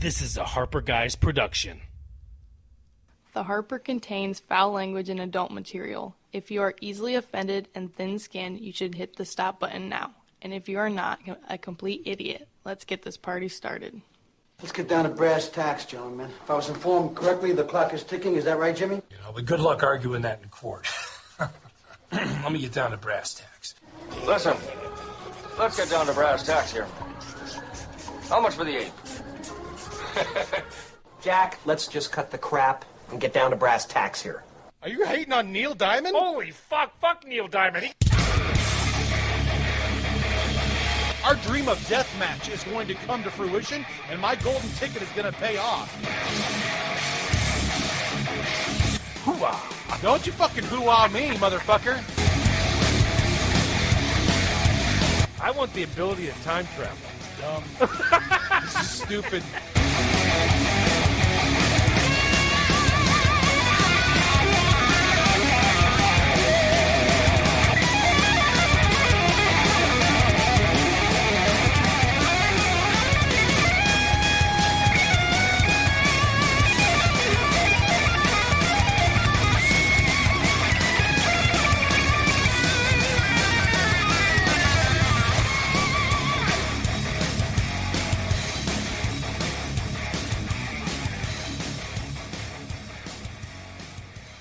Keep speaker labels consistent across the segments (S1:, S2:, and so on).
S1: This is a Harper Guys production.
S2: The Harper contains foul language and adult material. If you are easily offended and thin-skinned, you should hit the stop button now. And if you are not a complete idiot, let's get this party started.
S3: Let's get down to brass tacks, gentlemen. If I was informed correctly, the clock is ticking. Is that right, Jimmy?
S4: But good luck arguing that in court. Let me get down to brass tacks.
S5: Listen, let's get down to brass tacks here. How much for the ape?
S6: Jack, let's just cut the crap and get down to brass tacks here.
S7: Are you hating on Neil Diamond?
S1: Holy fuck, fuck Neil Diamond.
S7: Our dream of deathmatch is going to come to fruition, and my golden ticket is going to pay off. Hoo-ah. Don't you fucking hoo-ah me, motherfucker.
S1: I want the ability to time travel.
S7: Dumb. This is stupid.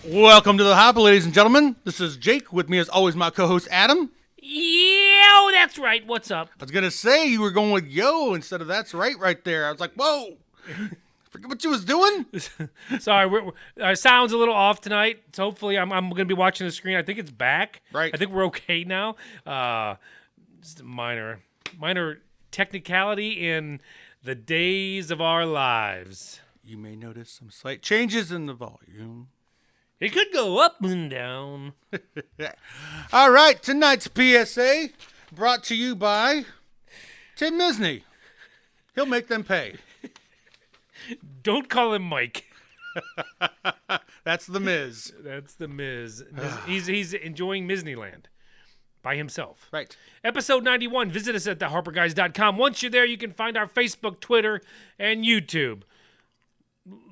S7: Welcome to the Harper, ladies and gentlemen. This is Jake. With me, as always, my co-host, Adam.
S1: Yo, that's right. What's up?
S7: I was going to say you were going with yo instead of that's right there. I was like, whoa. Forget what you was doing.
S1: Sorry, our sound's a little off tonight. So hopefully I'm going to be watching the screen. I think it's back.
S7: Right.
S1: I think we're okay now. Just a minor technicality in the days of our lives.
S7: You may notice some slight changes in the volume.
S1: It could go up and down.
S7: All right, tonight's PSA brought to you by Tim Misney. He'll make them pay.
S1: Don't call him Mike.
S7: That's the Miz.
S1: That's the Miz. He's enjoying Disneyland by himself.
S7: Right.
S1: Episode 91. Visit us at theharperguys.com. Once you're there, you can find our Facebook, Twitter, and YouTube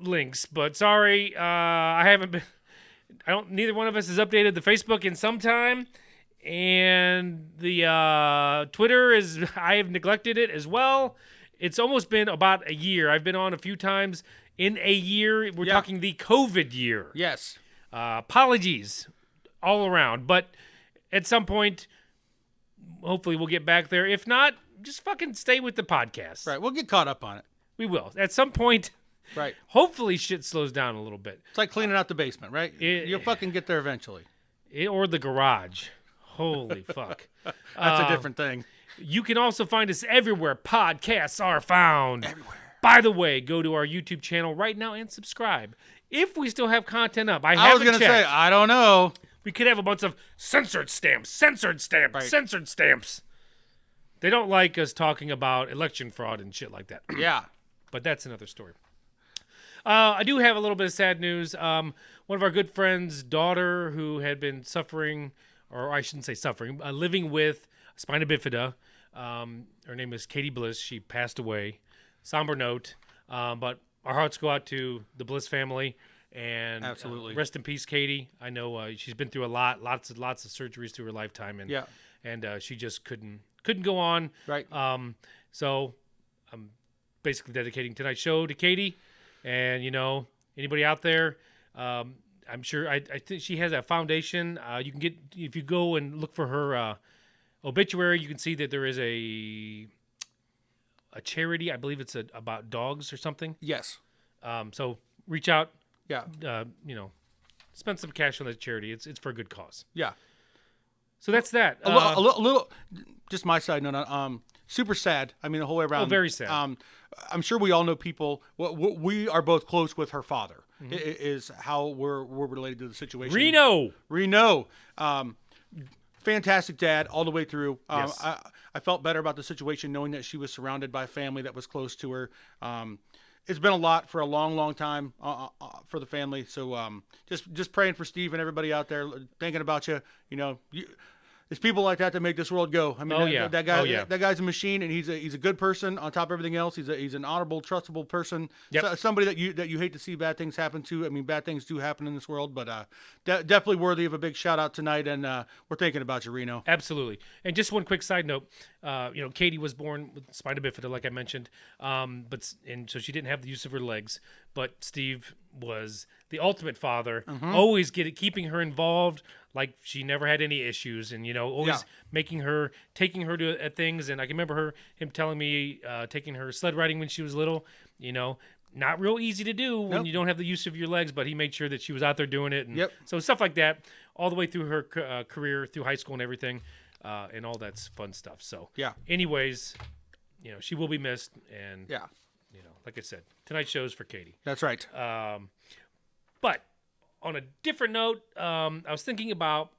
S1: links. But sorry, I haven't been. Neither one of us has updated the Facebook in some time, and the Twitter I have neglected it as well. It's almost been about a year. I've been on a few times in a year. We're talking the COVID year.
S7: Yes.
S1: Apologies all around, but at some point, hopefully we'll get back there. If not, just fucking stay with the podcast.
S7: Right. We'll get caught up on it.
S1: We will. At some point.
S7: Right.
S1: Hopefully shit slows down a little bit.
S7: It's like cleaning out the basement, right? You'll fucking get there eventually.
S1: Or the garage. Holy fuck.
S7: That's a different thing.
S1: You can also find us everywhere podcasts are found.
S7: Everywhere.
S1: By the way, go to our YouTube channel right now and subscribe. If we still have content up. I
S7: was going to say, I don't know.
S1: We could have a bunch of censored stamps.
S7: Right.
S1: They don't like us talking about election fraud and shit like that.
S7: Yeah.
S1: But that's another story. I do have a little bit of sad news. One of our good friends' daughter who had been suffering, or I shouldn't say suffering, living with spina bifida. Her name is Katie Bliss. She passed away. Somber note. But our hearts go out to the Bliss family. And
S7: absolutely,
S1: rest in peace, Katie. I know she's been through lots of surgeries through her lifetime, and she just couldn't go on.
S7: Right.
S1: So I'm basically dedicating tonight's show to Katie. And, anybody out there, I'm sure, I think she has a foundation. You can if you go and look for her obituary, you can see that there is a charity. I believe it's about dogs or something.
S7: Yes.
S1: So reach out.
S7: Yeah.
S1: Spend some cash on that charity. It's for a good cause.
S7: Yeah.
S1: So that's that.
S7: A little, just my side note. Super sad. I mean, the whole way around.
S1: Oh, very sad.
S7: I'm sure we all know people. We are both close with her father. Mm-hmm. Is how we're related to the situation.
S1: Reno.
S7: Fantastic dad all the way through.
S1: Yes.
S7: I felt better about the situation knowing that she was surrounded by family that was close to her. It's been a lot for a long, long time for the family. So just praying for Steve and everybody out there, thinking about you. It's people like that make this world go. I mean, that guy,
S1: Oh, yeah.
S7: that guy's a machine, and he's a good person. On top of everything else, he's an honorable, trustable person.
S1: Yep.
S7: Somebody that you hate to see bad things happen to. I mean, bad things do happen in this world, but definitely worthy of a big shout out tonight. And we're thinking about you, Reno.
S1: Absolutely. And just one quick side note, Katie was born with spina bifida, like I mentioned, and so she didn't have the use of her legs. But Steve was the ultimate father, always keeping her involved, like she never had any issues, and always taking her to things. And I can remember him telling me taking her sled riding when she was little. Not real easy to do when you don't have the use of your legs, but he made sure that she was out there doing it. And so stuff like that, all the way through her career, through high school and everything, and all that's fun stuff. So anyways, she will be missed, and like I said, tonight's show's for Katie.
S7: That's right.
S1: But on a different note, I was thinking about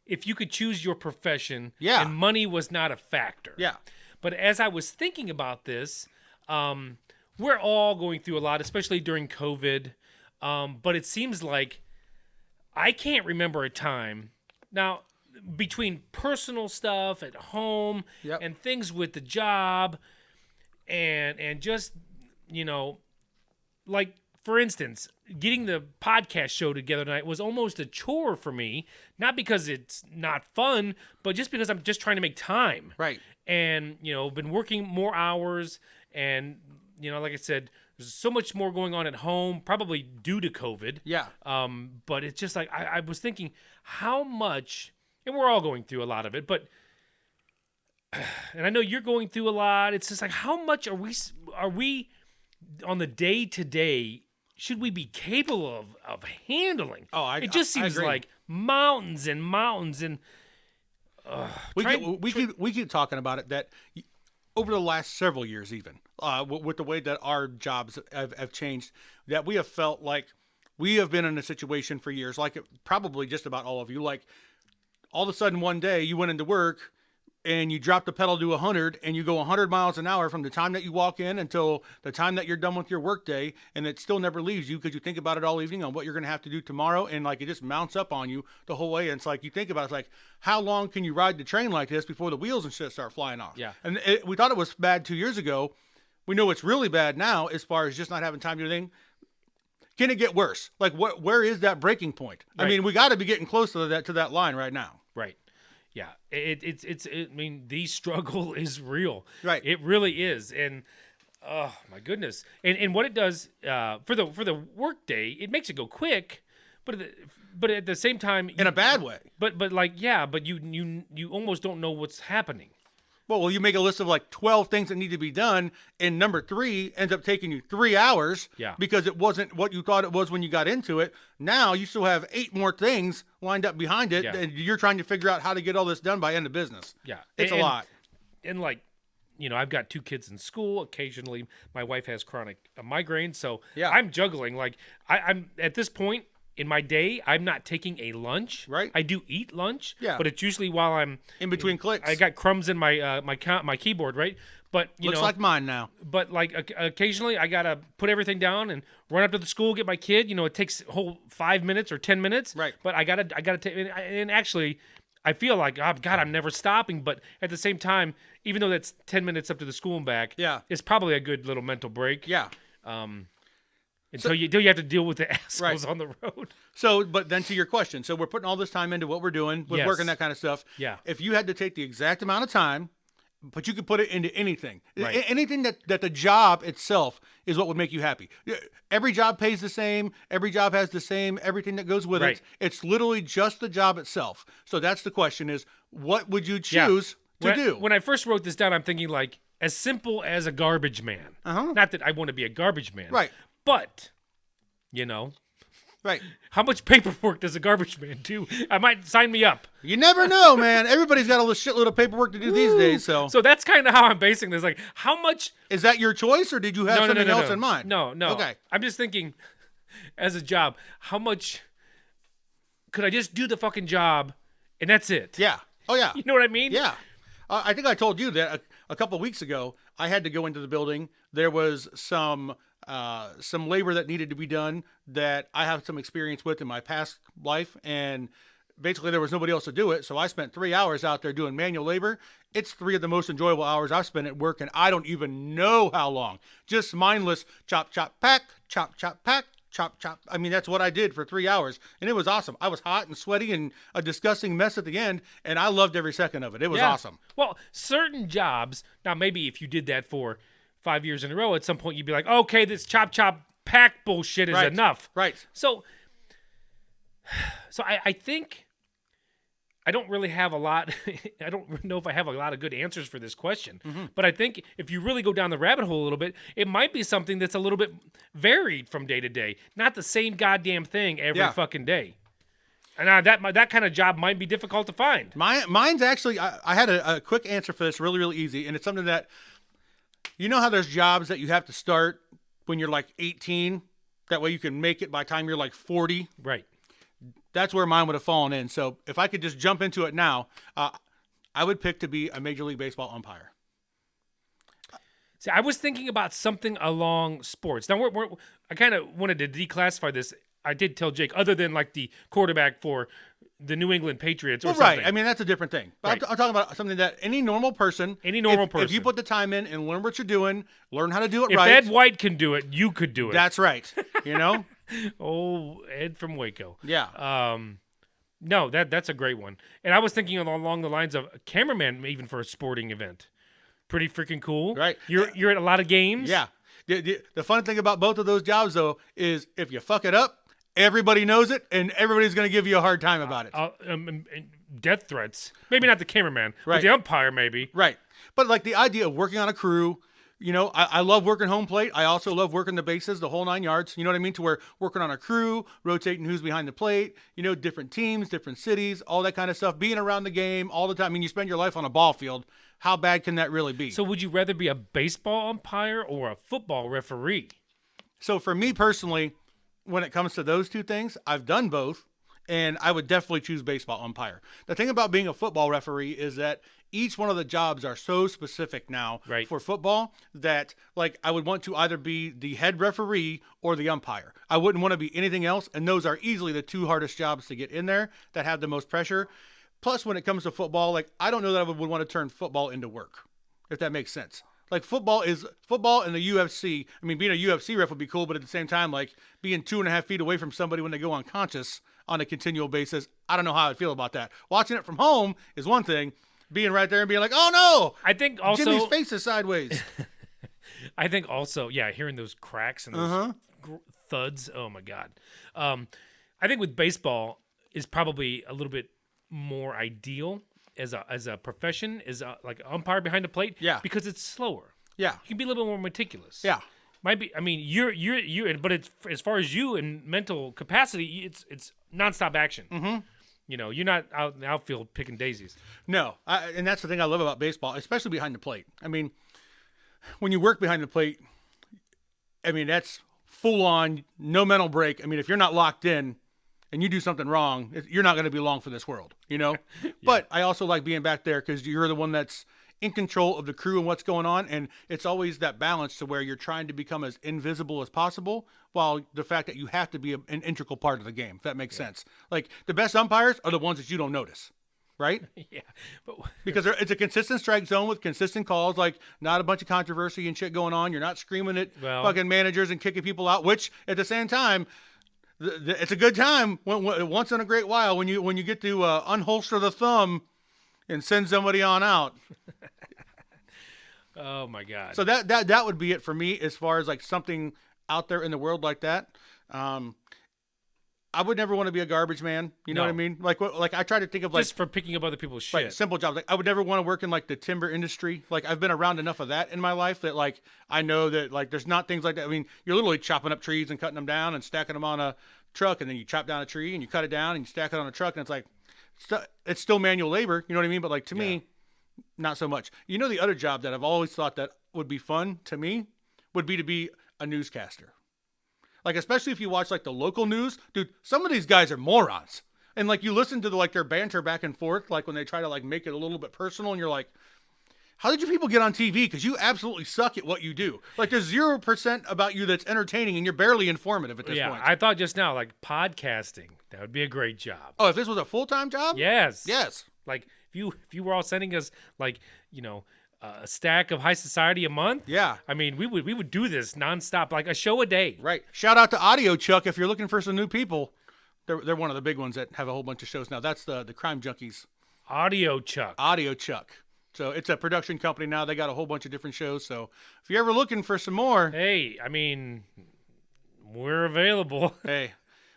S1: if you could choose your profession and money was not a factor.
S7: Yeah.
S1: But as I was thinking about this, we're all going through a lot, especially during COVID. But it seems like I can't remember a time now between personal stuff at home and things with the job and just, like, for instance, getting the podcast show together tonight was almost a chore for me, not because it's not fun, but just because I'm just trying to make time.
S7: Right.
S1: And, been working more hours and, like I said, there's so much more going on at home, probably due to COVID.
S7: Yeah.
S1: But it's just like, I was thinking how much, and we're all going through a lot of it, but, and I know you're going through a lot. It's just like, how much are we on the day to day, should we be capable of handling? It just seems like mountains and mountains and
S7: we keep talking about it that over the last several years, even with the way that our jobs have changed, that we have felt like we have been in a situation for years, like probably just about all of you, like all of a sudden one day you went into work and you drop the pedal to 100 and you go 100 miles an hour from the time that you walk in until the time that you're done with your work day, and it still never leaves you because you think about it all evening on what you're going to have to do tomorrow, and like it just mounts up on you the whole way. And it's like you think about it, it's like, how long can you ride the train like this before the wheels and shit start flying off?
S1: Yeah.
S7: And we thought it was bad 2 years ago. We know it's really bad now as far as just not having time to do anything. Can it get worse? Like where is that breaking point?
S1: Right.
S7: I mean, we got to be getting close to that line right now.
S1: Right. Yeah, it's. I mean, the struggle is real.
S7: Right.
S1: It really is, and oh my goodness, and what it does for the work day, it makes it go quick, but at the same time,
S7: In a bad way.
S1: But you almost don't know what's happening.
S7: Well, you make a list of like 12 things that need to be done, and number 3 ends up taking you 3 hours because it wasn't what you thought it was when you got into it. Now you still have 8 more things lined up behind it, and you're trying to figure out how to get all this done by end of business.
S1: Yeah.
S7: It's a lot.
S1: And like, I've got 2 kids in school. Occasionally, my wife has chronic migraine, so I'm juggling. Like, I'm at this point in my day, I'm not taking a lunch.
S7: Right.
S1: I do eat lunch.
S7: Yeah.
S1: But it's usually while I'm
S7: In between clicks.
S1: I got crumbs in my keyboard, right? But
S7: Looks like mine now.
S1: But like occasionally, I gotta put everything down and run up to the school, get my kid. It takes a whole 5 minutes or 10 minutes.
S7: Right.
S1: But I gotta take. And actually, I feel like, oh God, I'm never stopping. But at the same time, even though that's 10 minutes up to the school and back, it's probably a good little mental break.
S7: Yeah.
S1: Until you have to deal with the assholes on the road.
S7: So, but then to your question, so we're putting all this time into what we're doing, with work and that kind of stuff.
S1: Yeah.
S7: If you had to take the exact amount of time, but you could put it into anything,
S1: Right.
S7: anything that the job itself is what would make you happy. Every job pays the same. Every job has the same, everything that goes with
S1: Right.
S7: it. It's literally just the job itself. So that's the question is, what would you choose to do?
S1: When I first wrote this down, I'm thinking like as simple as a garbage man. Not that I want to be a garbage man.
S7: Right.
S1: But,
S7: Right.
S1: how much paperwork does a garbage man do? I might sign me up.
S7: You never know, man. Everybody's got a little shitload of paperwork to do these days. So
S1: that's kind of how I'm basing this. Like, how much?
S7: is that your choice, or did you have something else in mind?
S1: No.
S7: Okay.
S1: I'm just thinking, as a job, how much could I just do the fucking job, and that's it?
S7: Yeah. Oh, yeah.
S1: You know what I mean?
S7: Yeah. I think I told you that a couple of weeks ago, I had to go into the building. There was some labor that needed to be done that I have some experience with in my past life. And basically there was nobody else to do it. So I spent 3 hours out there doing manual labor. It's 3 of the most enjoyable hours I've spent at work, and I don't even know how long. Just mindless chop, chop, pack, chop, chop, pack, chop, chop. I mean, that's what I did for 3 hours, and it was awesome. I was hot and sweaty and a disgusting mess at the end, and I loved every second of it. It was awesome.
S1: Well, certain jobs, now maybe if you did that for 5 years in a row, at some point you'd be like, okay, this chop, chop, pack bullshit is enough.
S7: Right.
S1: So I think I don't really have a lot. I don't know if I have a lot of good answers for this question. But I think if you really go down the rabbit hole a little bit, it might be something that's a little bit varied from day to day. Not the same goddamn thing every fucking day. And that kind of job might be difficult to find.
S7: Mine's actually, I had a quick answer for this, really, really easy. And it's something that, you know how there's jobs that you have to start when you're like 18? That way you can make it by the time you're like 40?
S1: Right.
S7: That's where mine would have fallen in. So if I could just jump into it now, I would pick to be a Major League Baseball umpire.
S1: See, I was thinking about something along sports. Now, I kind of wanted to declassify this. I did tell Jake, other than like the quarterback for the New England Patriots or something.
S7: Right. I mean, that's a different thing. But
S1: Right.
S7: I'm talking about something that any normal person, if you put the time in and learn what you're doing, learn how to do it
S1: if
S7: right.
S1: Ed White can do it, you could do it.
S7: That's right. You know?
S1: Oh, Ed from Waco.
S7: Yeah.
S1: No, that's a great one. And I was thinking along the lines of a cameraman, even for a sporting event. Pretty freaking cool.
S7: Right.
S1: You're at a lot of games.
S7: Yeah. The fun thing about both of those jobs, though, is if you fuck it up, everybody knows it, and everybody's going to give you a hard time about it.
S1: And death threats. Maybe not the cameraman, but
S7: Right.
S1: the umpire maybe.
S7: Right. But like the idea of working on a crew, you know, I love working home plate. I also love working the bases, the whole 9 yards. You know what I mean? To where working on a crew, rotating who's behind the plate, you know, different teams, different cities, all that kind of stuff. Being around the game all the time. I mean, you spend your life on a ball field. How bad can that really be?
S1: So would you rather be a baseball umpire or a football referee?
S7: So for me personally, when it comes to those two things, I've done both, and I would definitely choose baseball umpire. The thing about being a football referee is that each one of the jobs are so specific now
S1: Right.
S7: for football that like I would want to either be the head referee or the umpire. I wouldn't want to be anything else, and those are easily the two hardest jobs to get in there that have the most pressure. Plus, when it comes to football, like I don't know that I would want to turn football into work, if that makes sense. Like football and the UFC. I mean, being a UFC ref would be cool, but at the same time, like being 2.5 feet away from somebody when they go unconscious on a continual basis, I don't know how I'd feel about that. Watching it from home is one thing. Being right there and being like, oh no,
S1: I think also
S7: Jimmy's face is sideways.
S1: I think also, hearing those cracks and those thuds. Oh my god. I think with baseball is probably a little bit more ideal as a profession, as like an umpire behind the plate.
S7: Yeah.
S1: Because it's slower.
S7: Yeah.
S1: You can be a little bit more meticulous.
S7: Yeah.
S1: Might be. I mean, you're. But it's as far as you and mental capacity, it's nonstop action. Mm-hmm. You know, you're not out in the outfield picking daisies.
S7: No, and that's the thing I love about baseball, especially behind the plate. I mean, when you work behind the plate, I mean, that's full on, no mental break. I mean, if you're not locked in and you do something wrong, you're not going to be long for this world, you know? But I also like being back there because you're the one that's in control of the crew and what's going on. And it's always that balance to where you're trying to become as invisible as possible while the fact that you have to be an integral part of the game, if that makes sense. Like the best umpires are the ones that you don't notice, right?
S1: Yeah. But
S7: Because it's a consistent strike zone with consistent calls, like not a bunch of controversy and shit going on. You're not screaming at fucking managers and kicking people out, which at the same time, it's a good time once in a great while when you get to unholster the thumb and send somebody on out.
S1: oh my god.
S7: So that would be it for me as far as like something out there in the world like that. I would never want to be a garbage man. You know
S1: No.
S7: what I mean? Like I try to think of like
S1: just for picking up other people's shit.
S7: right, simple jobs. Like I would never want to work in like the timber industry. Like I've been around enough of that in my life that like I know that like there's not things like that. I mean, you're literally chopping up trees and cutting them down and stacking them on a truck, and then you chop down a tree and you cut it down and you stack it on a truck, and it's like it's still manual labor. You know what I mean? But like to me, not so much. You know, the other job that I've always thought that would be fun to me would be to be a newscaster. Like, especially if you watch like the local news, dude, some of these guys are morons. And like you listen to their banter back and forth, like when they try to like make it a little bit personal, and you're like, how did you people get on TV? Because you absolutely suck at what you do. Like, there's 0% about you that's entertaining, and you're barely informative at this point.
S1: I thought just now, like, podcasting, that would be a great job.
S7: Oh, if this was a full-time job?
S1: Yes.
S7: Yes.
S1: Like, if you were all sending us, like, a stack of High Society a month.
S7: Yeah.
S1: I mean, we would do this nonstop, like a show a day.
S7: Right. Shout out to Audio Chuck if you're looking for some new people. They're one of the big ones that have a whole bunch of shows now. That's the Crime Junkies.
S1: Audio Chuck.
S7: Audio Chuck. So it's a production company now. They got a whole bunch of different shows. So if you're ever looking for some more,
S1: Hey, I mean, we're available.
S7: hey,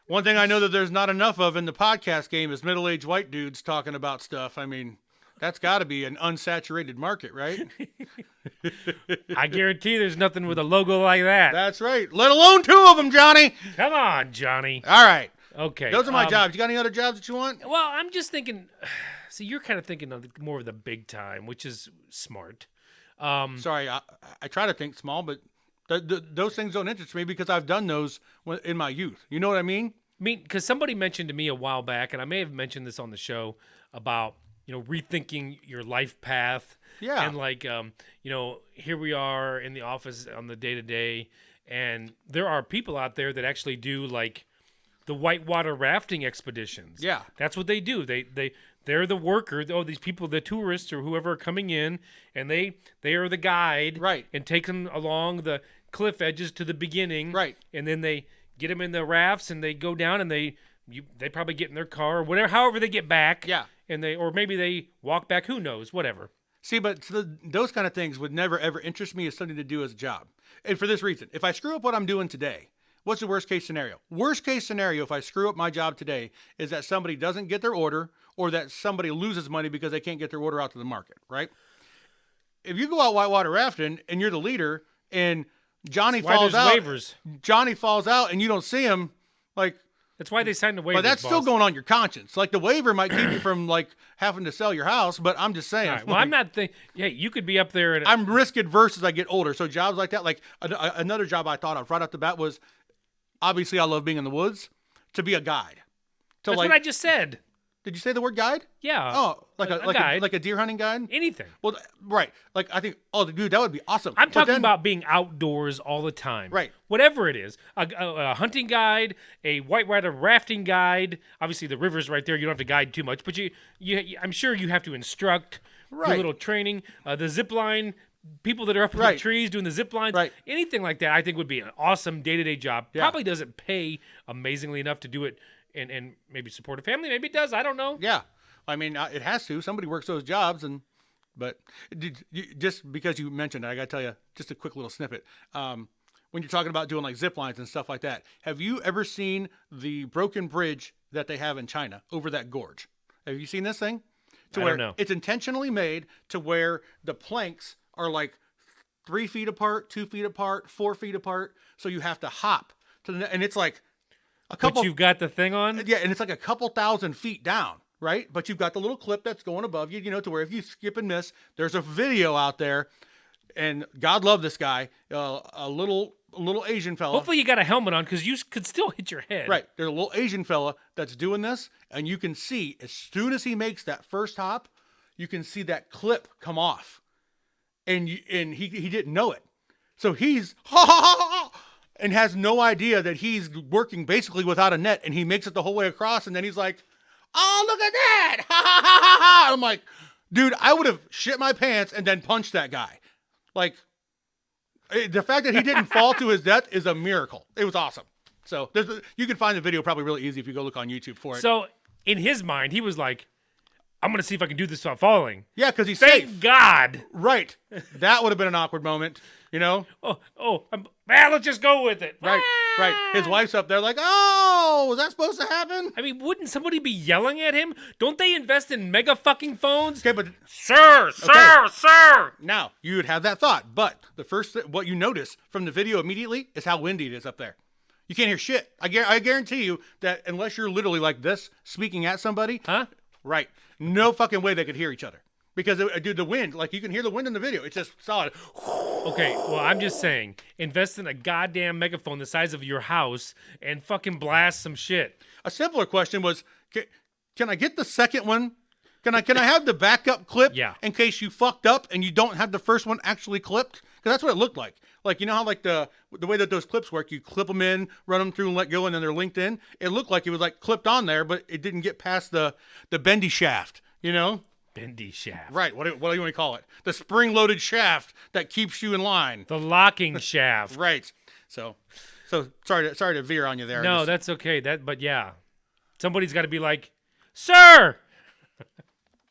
S7: one thing I know that there's not enough of in the podcast game is middle-aged white dudes talking about stuff. I mean, that's got to be an unsaturated market, right?
S1: I guarantee there's nothing with a logo like that.
S7: That's right. Let alone 2 of them, Johnny.
S1: Come on, Johnny.
S7: All right.
S1: Okay.
S7: Those are my jobs. You got any other jobs that you want?
S1: Well, I'm just thinking. See, you're kind of thinking of more of the big time, which is smart.
S7: Sorry, I try to think small, but those things don't interest me because I've done those in my youth. You know what I mean?
S1: I mean, because somebody mentioned to me a while back, and I may have mentioned this on the show about rethinking your life path.
S7: Yeah.
S1: And like, here we are in the office on the day to day, and there are people out there that actually do like the whitewater rafting expeditions.
S7: Yeah.
S1: That's what they do. They're the workers. Oh, these people, the tourists or whoever are coming in, and they are the guide.
S7: Right.
S1: And take them along the cliff edges to the beginning.
S7: Right.
S1: And then they get them in the rafts and they go down and they probably get in their car or whatever, however they get back.
S7: Yeah.
S1: And or maybe they walk back. Who knows? Whatever.
S7: See, but those kind of things would never, ever interest me as something to do as a job. And for this reason, if I screw up what I'm doing today, what's the worst case scenario? Worst case scenario, if I screw up my job today, is that somebody doesn't get their order or that somebody loses money because they can't get their order out to the market, right? If you go out whitewater rafting and you're the leader and Johnny
S1: That's why
S7: falls
S1: there's
S7: out,
S1: waivers.
S7: Johnny falls out and you don't see him, like,
S1: That's why they signed the waiver.
S7: but that's still going on your conscience. Like, the waiver might keep you from, like, having to sell your house, but I'm just saying.
S1: All right. Well, I'm not thinking. Yeah, you could be up there. And
S7: I'm risk adverse as I get older. So jobs like that, like another job I thought of right off the bat was, obviously I love being in the woods, to be a guide.
S1: that's what I just said.
S7: Did you say the word guide?
S1: Yeah.
S7: Oh, like a
S1: guide.
S7: like a deer hunting guide?
S1: Anything.
S7: Well, right. Like, I think, oh, dude, that would be awesome.
S1: I'm
S7: But
S1: talking
S7: then-
S1: about being outdoors all the time.
S7: Right.
S1: Whatever it is. A hunting guide, a whitewater rafting guide. Obviously, the river's right there. You don't have to guide too much. But I'm sure you have to instruct, do a
S7: Right.
S1: little training. The zip line, people that are up in the
S7: Right.
S1: trees doing the zip lines.
S7: Right.
S1: Anything like that, I think would be an awesome day-to-day job.
S7: Yeah.
S1: Probably doesn't pay amazingly enough to do it and maybe support a family. Maybe it does. I don't know.
S7: Yeah. I mean, it has to. Somebody works those jobs, but just because you mentioned it, I got to tell you just a quick little snippet. When you're talking about doing like zip lines and stuff like that, have you ever seen the broken bridge that they have in China over that gorge? Have you seen this thing?
S1: I don't know.
S7: It's intentionally made to where the planks are like 3 feet apart, 2 feet apart, 4 feet apart. So you have to hop and it's like a couple.
S1: But you've got the thing on?
S7: Yeah, and it's like a couple thousand feet down, right? But you've got the little clip that's going above you, to where if you skip and miss, there's a video out there. And God love this guy, a little Asian fella.
S1: Hopefully you got a helmet on because you could still hit your head.
S7: Right, there's a little Asian fella that's doing this, and you can see as soon as he makes that first hop, you can see that clip come off, and he didn't know it, so he's and has no idea that he's working basically without a net, and he makes it the whole way across, and then he's like, "Oh, look at that!" I'm like, dude, I would have shit my pants and then punched that guy. Like, the fact that he didn't fall to his death is a miracle. It was awesome. So you can find the video probably really easy if you go look on YouTube for it.
S1: So in his mind, he was like, I'm going to see if I can do this without falling.
S7: Yeah, because he's
S1: Thank
S7: safe.
S1: God.
S7: Right. That would have been an awkward moment,
S1: Let's just go with it.
S7: Right, right. His wife's up there like, oh, was that supposed to happen?
S1: I mean, wouldn't somebody be yelling at him? Don't they invest in mega fucking phones?
S7: Okay, but
S1: Sir.
S7: now you would have that thought. But what you notice from the video immediately is how windy it is up there. You can't hear shit. I guarantee you that unless you're literally like this speaking at somebody,
S1: Huh?
S7: right, no fucking way they could hear each other. Because, dude, the wind, like you can hear the wind in the video. It's just solid.
S1: Okay, well, I'm just saying, invest in a goddamn megaphone the size of your house and fucking blast some shit.
S7: A simpler question was, can I get the second one Can I have the backup clip?
S1: Yeah.
S7: In case you fucked up and you don't have the first one actually clipped, because that's what it looked like. Like, you know how like the way that those clips work, you clip them in, run them through, and let go, and then they're linked in. It looked like it was like clipped on there, but it didn't get past the bendy shaft. You know.
S1: Bendy shaft.
S7: Right. What do you want to call it? The spring-loaded shaft that keeps you in line.
S1: The locking shaft.
S7: Right. So sorry to veer on you there.
S1: No, that's okay. But yeah, somebody's got to be like, sir.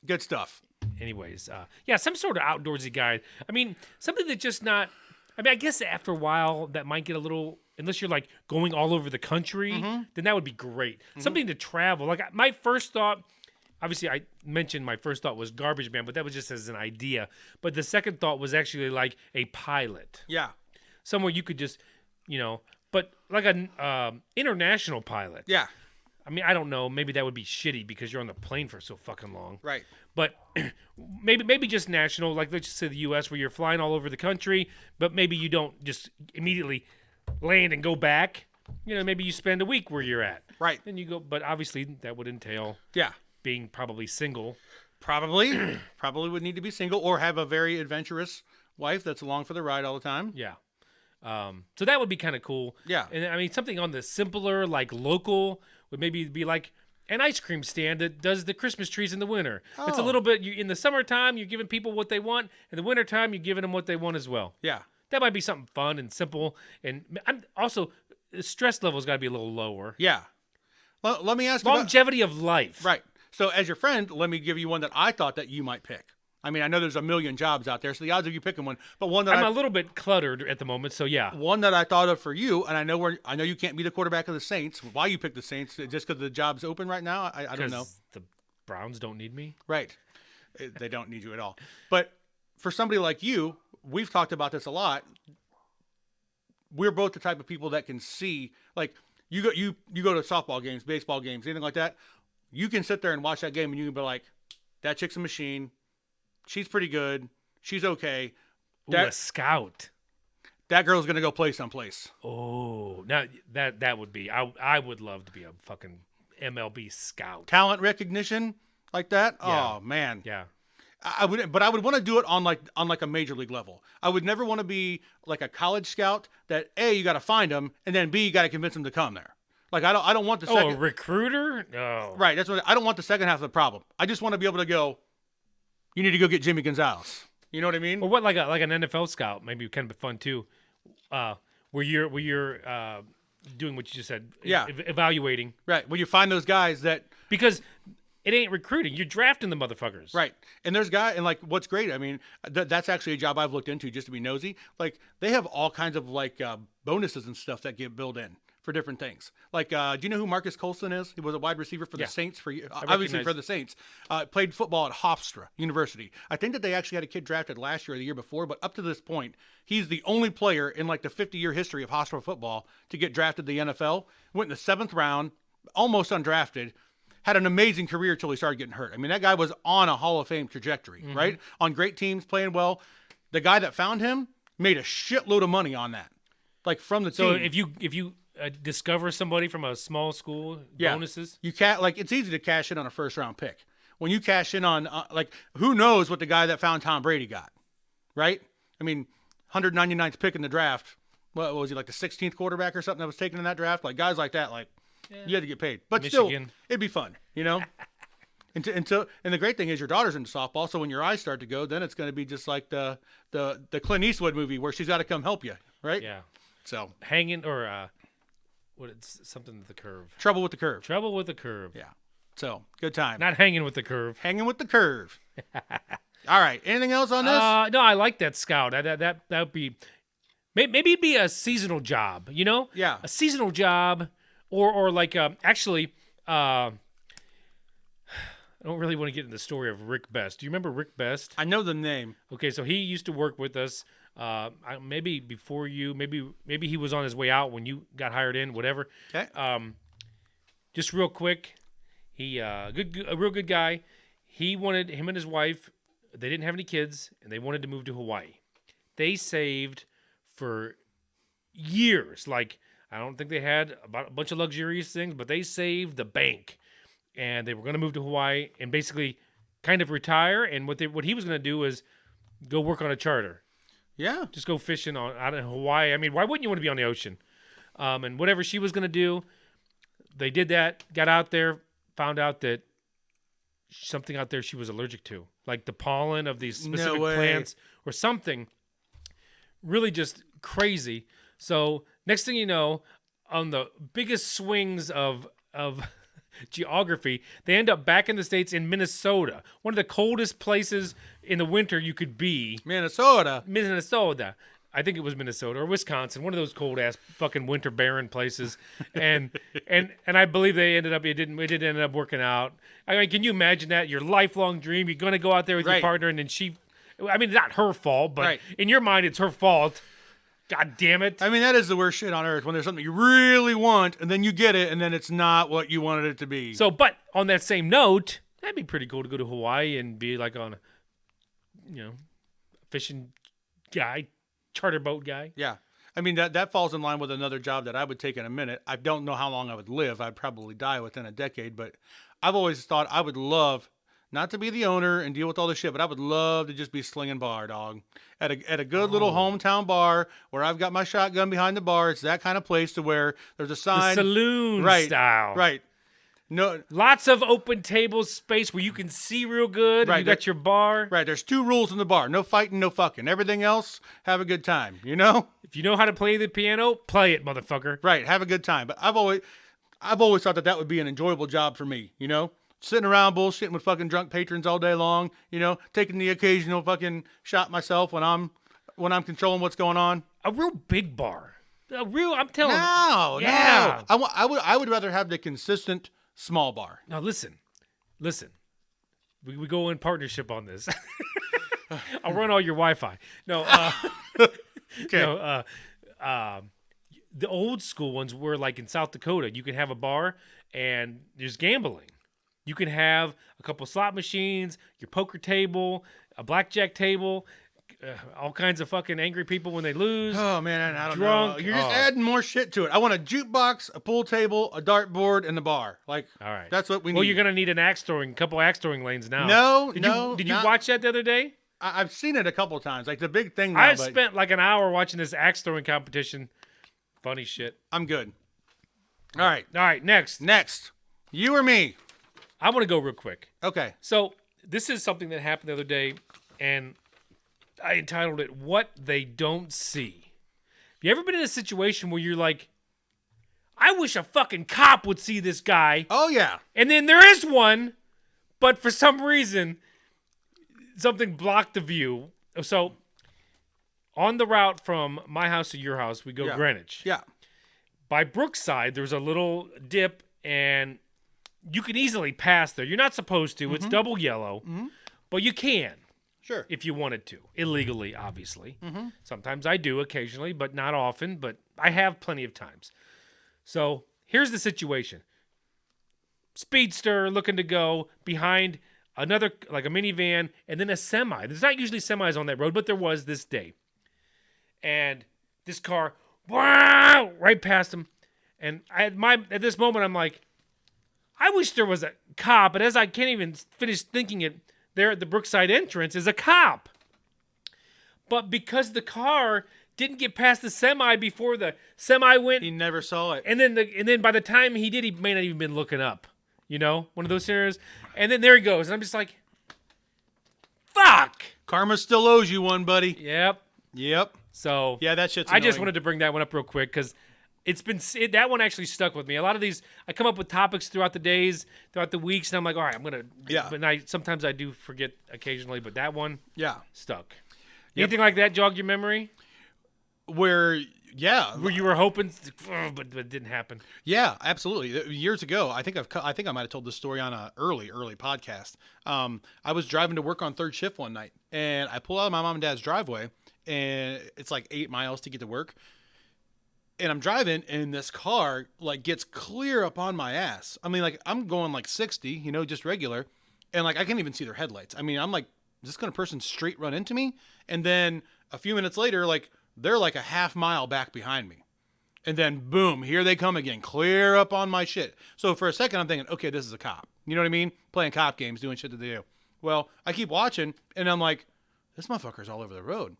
S7: Good stuff.
S1: Anyways, yeah, some sort of outdoorsy guide. I mean, something that just not. I mean, I guess after a while that might get a little. Unless you're like going all over the country, then that would be great. Something to travel. Like my first thought. Obviously, I mentioned my first thought was Garbage Man, but that was just as an idea. But the second thought was actually like a pilot.
S7: Yeah.
S1: Somewhere you could just, but like an international pilot.
S7: Yeah.
S1: I mean, I don't know. Maybe that would be shitty because you're on the plane for so fucking long.
S7: Right.
S1: But maybe just national, like let's just say the U.S., where you're flying all over the country, but maybe you don't just immediately land and go back. Maybe you spend a week where you're at.
S7: Right.
S1: Then you go, but obviously that would entail being probably single.
S7: Probably would need to be single or have a very adventurous wife that's along for the ride all the time.
S1: Yeah. So that would be kind of cool.
S7: Yeah.
S1: And I mean, something on the simpler, like local, would maybe be like an ice cream stand that does the Christmas trees in the winter. It's a little bit, in the summertime, you're giving people what they want. In the wintertime, you're giving them what they want as well.
S7: Yeah.
S1: That might be something fun and simple. And I'm also, the stress level's got to be a little lower.
S7: Yeah. Well, let me ask you
S1: longevity of life.
S7: Right. So as your friend, let me give you one that I thought that you might pick. I mean, I know there's a million jobs out there, so the odds of you picking one, but one that
S1: I'm a little bit cluttered at the moment, so yeah.
S7: One that I thought of for you, and I know you can't be the quarterback of the Saints. Why you picked the Saints? Just because the job's open right now? I don't know.
S1: The Browns don't need me.
S7: Right. They don't need you at all. But for somebody like you, we've talked about this a lot. We're both the type of people that can see, like you go to softball games, baseball games, anything like that. You can sit there and watch that game, and you can be like, that chick's a machine. She's pretty good. She's okay.
S1: A scout.
S7: That girl's gonna go play someplace.
S1: Oh, now that would be. I would love to be a fucking MLB scout.
S7: Talent recognition like that.
S1: Yeah.
S7: Oh man.
S1: Yeah.
S7: I would want to do it on like a major league level. I would never want to be like a college scout that A, you got to find them, and then B, you got to convince them to come there. Like I don't want the second.
S1: A recruiter? No.
S7: Right. That's what I don't want. The second half of the problem. I just want to be able to go. You need to go get Jimmy Gonzalez. You know what I mean?
S1: Or what, like an NFL scout? Maybe kind of fun too. Where you're doing what you just said.
S7: Yeah.
S1: Evaluating.
S7: Right. When you find those guys that
S1: because it ain't recruiting. You're drafting the motherfuckers.
S7: Right. And there's and like what's great. I mean, that's actually a job I've looked into just to be nosy. Like they have all kinds of like bonuses and stuff that get built in for different things. Like, do you know who Marcus Colston is? He was a wide receiver for the Saints obviously for the Saints. Played football at Hofstra University. I think that they actually had a kid drafted last year or the year before, but up to this point, he's the only player in like the 50-year history of Hofstra football to get drafted to the NFL. Went in the 7th round, almost undrafted. Had an amazing career until he started getting hurt. I mean, that guy was on a Hall of Fame trajectory, right? On great teams, playing well. The guy that found him made a shitload of money on that, like from the team.
S1: So if you discover somebody from a small school, bonuses.
S7: You can't it's easy to cash in on a 1st round pick. When you cash in on who knows what the guy that found Tom Brady got, right? I mean, 199th pick in the draft. What was he, like the 16th quarterback or something that was taken in that draft? Like guys like that, you had to get paid, but
S1: Michigan.
S7: Still, it'd be fun, you know. And the great thing is your daughter's into softball, so when your eyes start to go, then it's going to be just like the Clint Eastwood movie where she's got to come help you, right?
S1: Yeah.
S7: So
S1: hanging or it's something with the curve.
S7: Trouble with the curve.
S1: Trouble with the curve.
S7: Yeah. So good time.
S1: Not hanging with the curve.
S7: Hanging with the curve. All right. Anything else on this?
S1: No, I like that scout. That would be maybe it'd be a seasonal job. You know?
S7: Yeah.
S1: A seasonal job, or like actually. I don't really want to get into the story of Rick Best. Do you remember Rick Best?
S7: I know the name.
S1: Okay, so he used to work with us. Maybe before you, maybe he was on his way out when you got hired in. Whatever.
S7: Okay.
S1: Just real quick, he a real good guy. Him and his wife. They didn't have any kids, and they wanted to move to Hawaii. They saved for years. Like I don't think they had about a bunch of luxurious things, but they saved the bank. And they were going to move to Hawaii, and basically kind of retire, and what he was going to do is go work on a charter.
S7: Yeah.
S1: Just go fishing out in Hawaii. I mean, why wouldn't you want to be on the ocean? And whatever she was going to do, they did that, got out there, found out that something out there she was allergic to, like the pollen of these specific plants or something. Really just crazy. So next thing you know, on the biggest swings of geography, they end up back in the States in Minnesota, one of the coldest places in the winter you could be.
S7: Minnesota.
S1: I think it was Minnesota or Wisconsin, one of those cold ass fucking winter barren places, and I believe they ended up. It did end up working out. I mean, can you imagine that? Your lifelong dream. You're going to go out there with your partner, and then she. I mean, not her fault, but in your mind, it's her fault. God damn it!
S7: I mean, that is the worst shit on earth when there's something you really want, and then you get it, and then it's not what you wanted it to be.
S1: So, but on that same note, that'd be pretty cool to go to Hawaii and be like on a, fishing guy. Charter boat guy.
S7: Yeah. I mean, that falls in line with another job that I would take in a minute. I don't know how long I would live. I'd probably die within a decade, but I've always thought I would love not to be the owner and deal with all this shit, but I would love to just be slinging bar, dog. At a good little hometown bar where I've got my shotgun behind the bar. It's that kind of place to where there's a sign.
S1: The saloon style.
S7: Right. No,
S1: lots of open table space where you can see real good. Right, you got your bar.
S7: Right, there's 2 rules in the bar: no fighting, no fucking. Everything else, have a good time. You know.
S1: If you know how to play the piano, play it, motherfucker.
S7: Right, have a good time. But I've always thought that would be an enjoyable job for me. You know, sitting around bullshitting with fucking drunk patrons all day long. You know, taking the occasional fucking shot myself when I'm controlling what's going on.
S1: A real big bar. I'm telling you.
S7: No. I would rather have the consistent small bar.
S1: Now listen. We go in partnership on this. I'll run all your Wi-Fi. No.
S7: Okay.
S1: No. The old school ones were like in South Dakota. You can have a bar and there's gambling. You can have a couple slot machines, your poker table, a blackjack table. All kinds of fucking angry people when they lose.
S7: Oh man, I don't
S1: drunk.
S7: know. You're just adding more shit to it. I want a jukebox, a pool table, a dartboard, and the bar. Like,
S1: all right,
S7: that's what we need.
S1: Well, you're gonna need a couple axe throwing lanes now. Did you watch that the other day?
S7: I've seen it a couple of times. Like the big thing.
S1: I spent like an hour watching this axe throwing competition. Funny shit.
S7: I'm good. All right.
S1: Next.
S7: You or me?
S1: I want to go real quick.
S7: Okay.
S1: So this is something that happened the other day, and I entitled it, What They Don't See. Have you ever been in a situation where you're like, I wish a fucking cop would see this guy.
S7: Oh, yeah.
S1: And then there is one, but for some reason, something blocked the view. So on the route from my house to your house, we go Greenwich.
S7: Yeah.
S1: By Brookside, there's a little dip, and you can easily pass there. You're not supposed to. Mm-hmm. It's double yellow, but you can.
S7: Sure.
S1: If you wanted to. Illegally, obviously.
S7: Mm-hmm.
S1: Sometimes I do occasionally, but not often. But I have plenty of times. So here's the situation. Speedster looking to go behind another, like a minivan, and then a semi. There's not usually semis on that road, but there was this day. And this car, wow, right past him. And at this moment, I'm like, I wish there was a cop. But as I can't even finish thinking it, there at the Brookside entrance is a cop. But because the car didn't get past the semi before the semi went,
S7: he never saw it.
S1: And then by the time he did, he may not even been looking up. You know, one of those scenarios. And then there he goes, and I'm just like, fuck.
S7: Karma still owes you one, buddy.
S1: Yep. So
S7: yeah, that shit's
S1: annoying.
S7: annoying.
S1: I just wanted to bring that one up real quick because that one actually stuck with me. A lot of these, I come up with topics throughout the days, throughout the weeks, and I'm like, all right, I'm gonna.
S7: Yeah.
S1: But sometimes I do forget occasionally, but that one, stuck.
S7: Yep.
S1: Anything like that jog your memory?
S7: Where
S1: where you were hoping, but it didn't happen.
S7: Yeah, absolutely. Years ago, I think I might have told this story on a early podcast. I was driving to work on third shift one night, and I pull out of my mom and dad's driveway, and it's like 8 miles to get to work. And I'm driving, and this car like gets clear up on my ass. I mean, like I'm going like 60, you know, just regular, and like I can't even see their headlights. I mean, I'm like, is this gonna person straight run into me? And then a few minutes later, like they're like a half mile back behind me, and then boom, here they come again, clear up on my shit. So for a second, I'm thinking, okay, this is a cop. You know what I mean? Playing cop games, doing shit that they do. Well, I keep watching, and I'm like, this motherfucker's all over the road.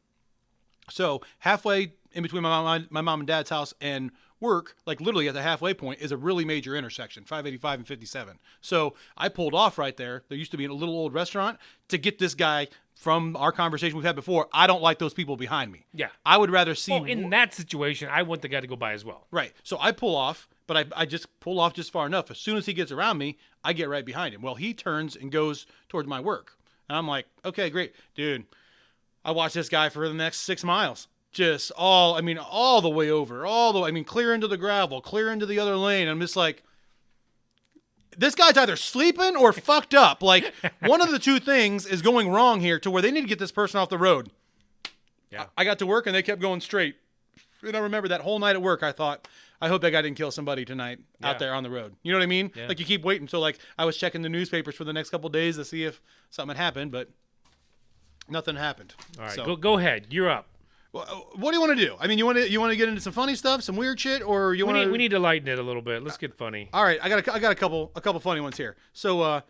S7: So halfway in between my mom and dad's house and work, like literally at the halfway point, is a really major intersection, 585 and 57. So I pulled off right there. There used to be a little old restaurant to get this guy. From our conversation we've had before, I don't like those people behind me.
S1: Yeah.
S7: I would rather see...
S1: Well, in that situation, I want the guy to go by as well.
S7: Right. So I pull off, but I just pull off just far enough. As soon as he gets around me, I get right behind him. Well, he turns and goes towards my work. And I'm like, okay, great. Dude, I watched this guy for the next 6 miles. Just all the way over, clear into the gravel, clear into the other lane. I'm just like, this guy's either sleeping or fucked up. Like, one of the two things is going wrong here to where they need to get this person off the road.
S1: Yeah.
S7: I got to work and they kept going straight. And I remember that whole night at work, I thought, I hope that guy didn't kill somebody tonight out there on the road. You know what I mean?
S1: Yeah.
S7: Like, you keep waiting. So, like, I was checking the newspapers for the next couple of days to see if something had happened, but nothing happened.
S1: All right,
S7: So,
S1: go ahead. You're up.
S7: what do you want to do? I mean, you want to get into some funny stuff, some weird shit, or you want to?
S1: We need to lighten it a little bit. Let's get funny.
S7: All right, I got a couple funny ones here. So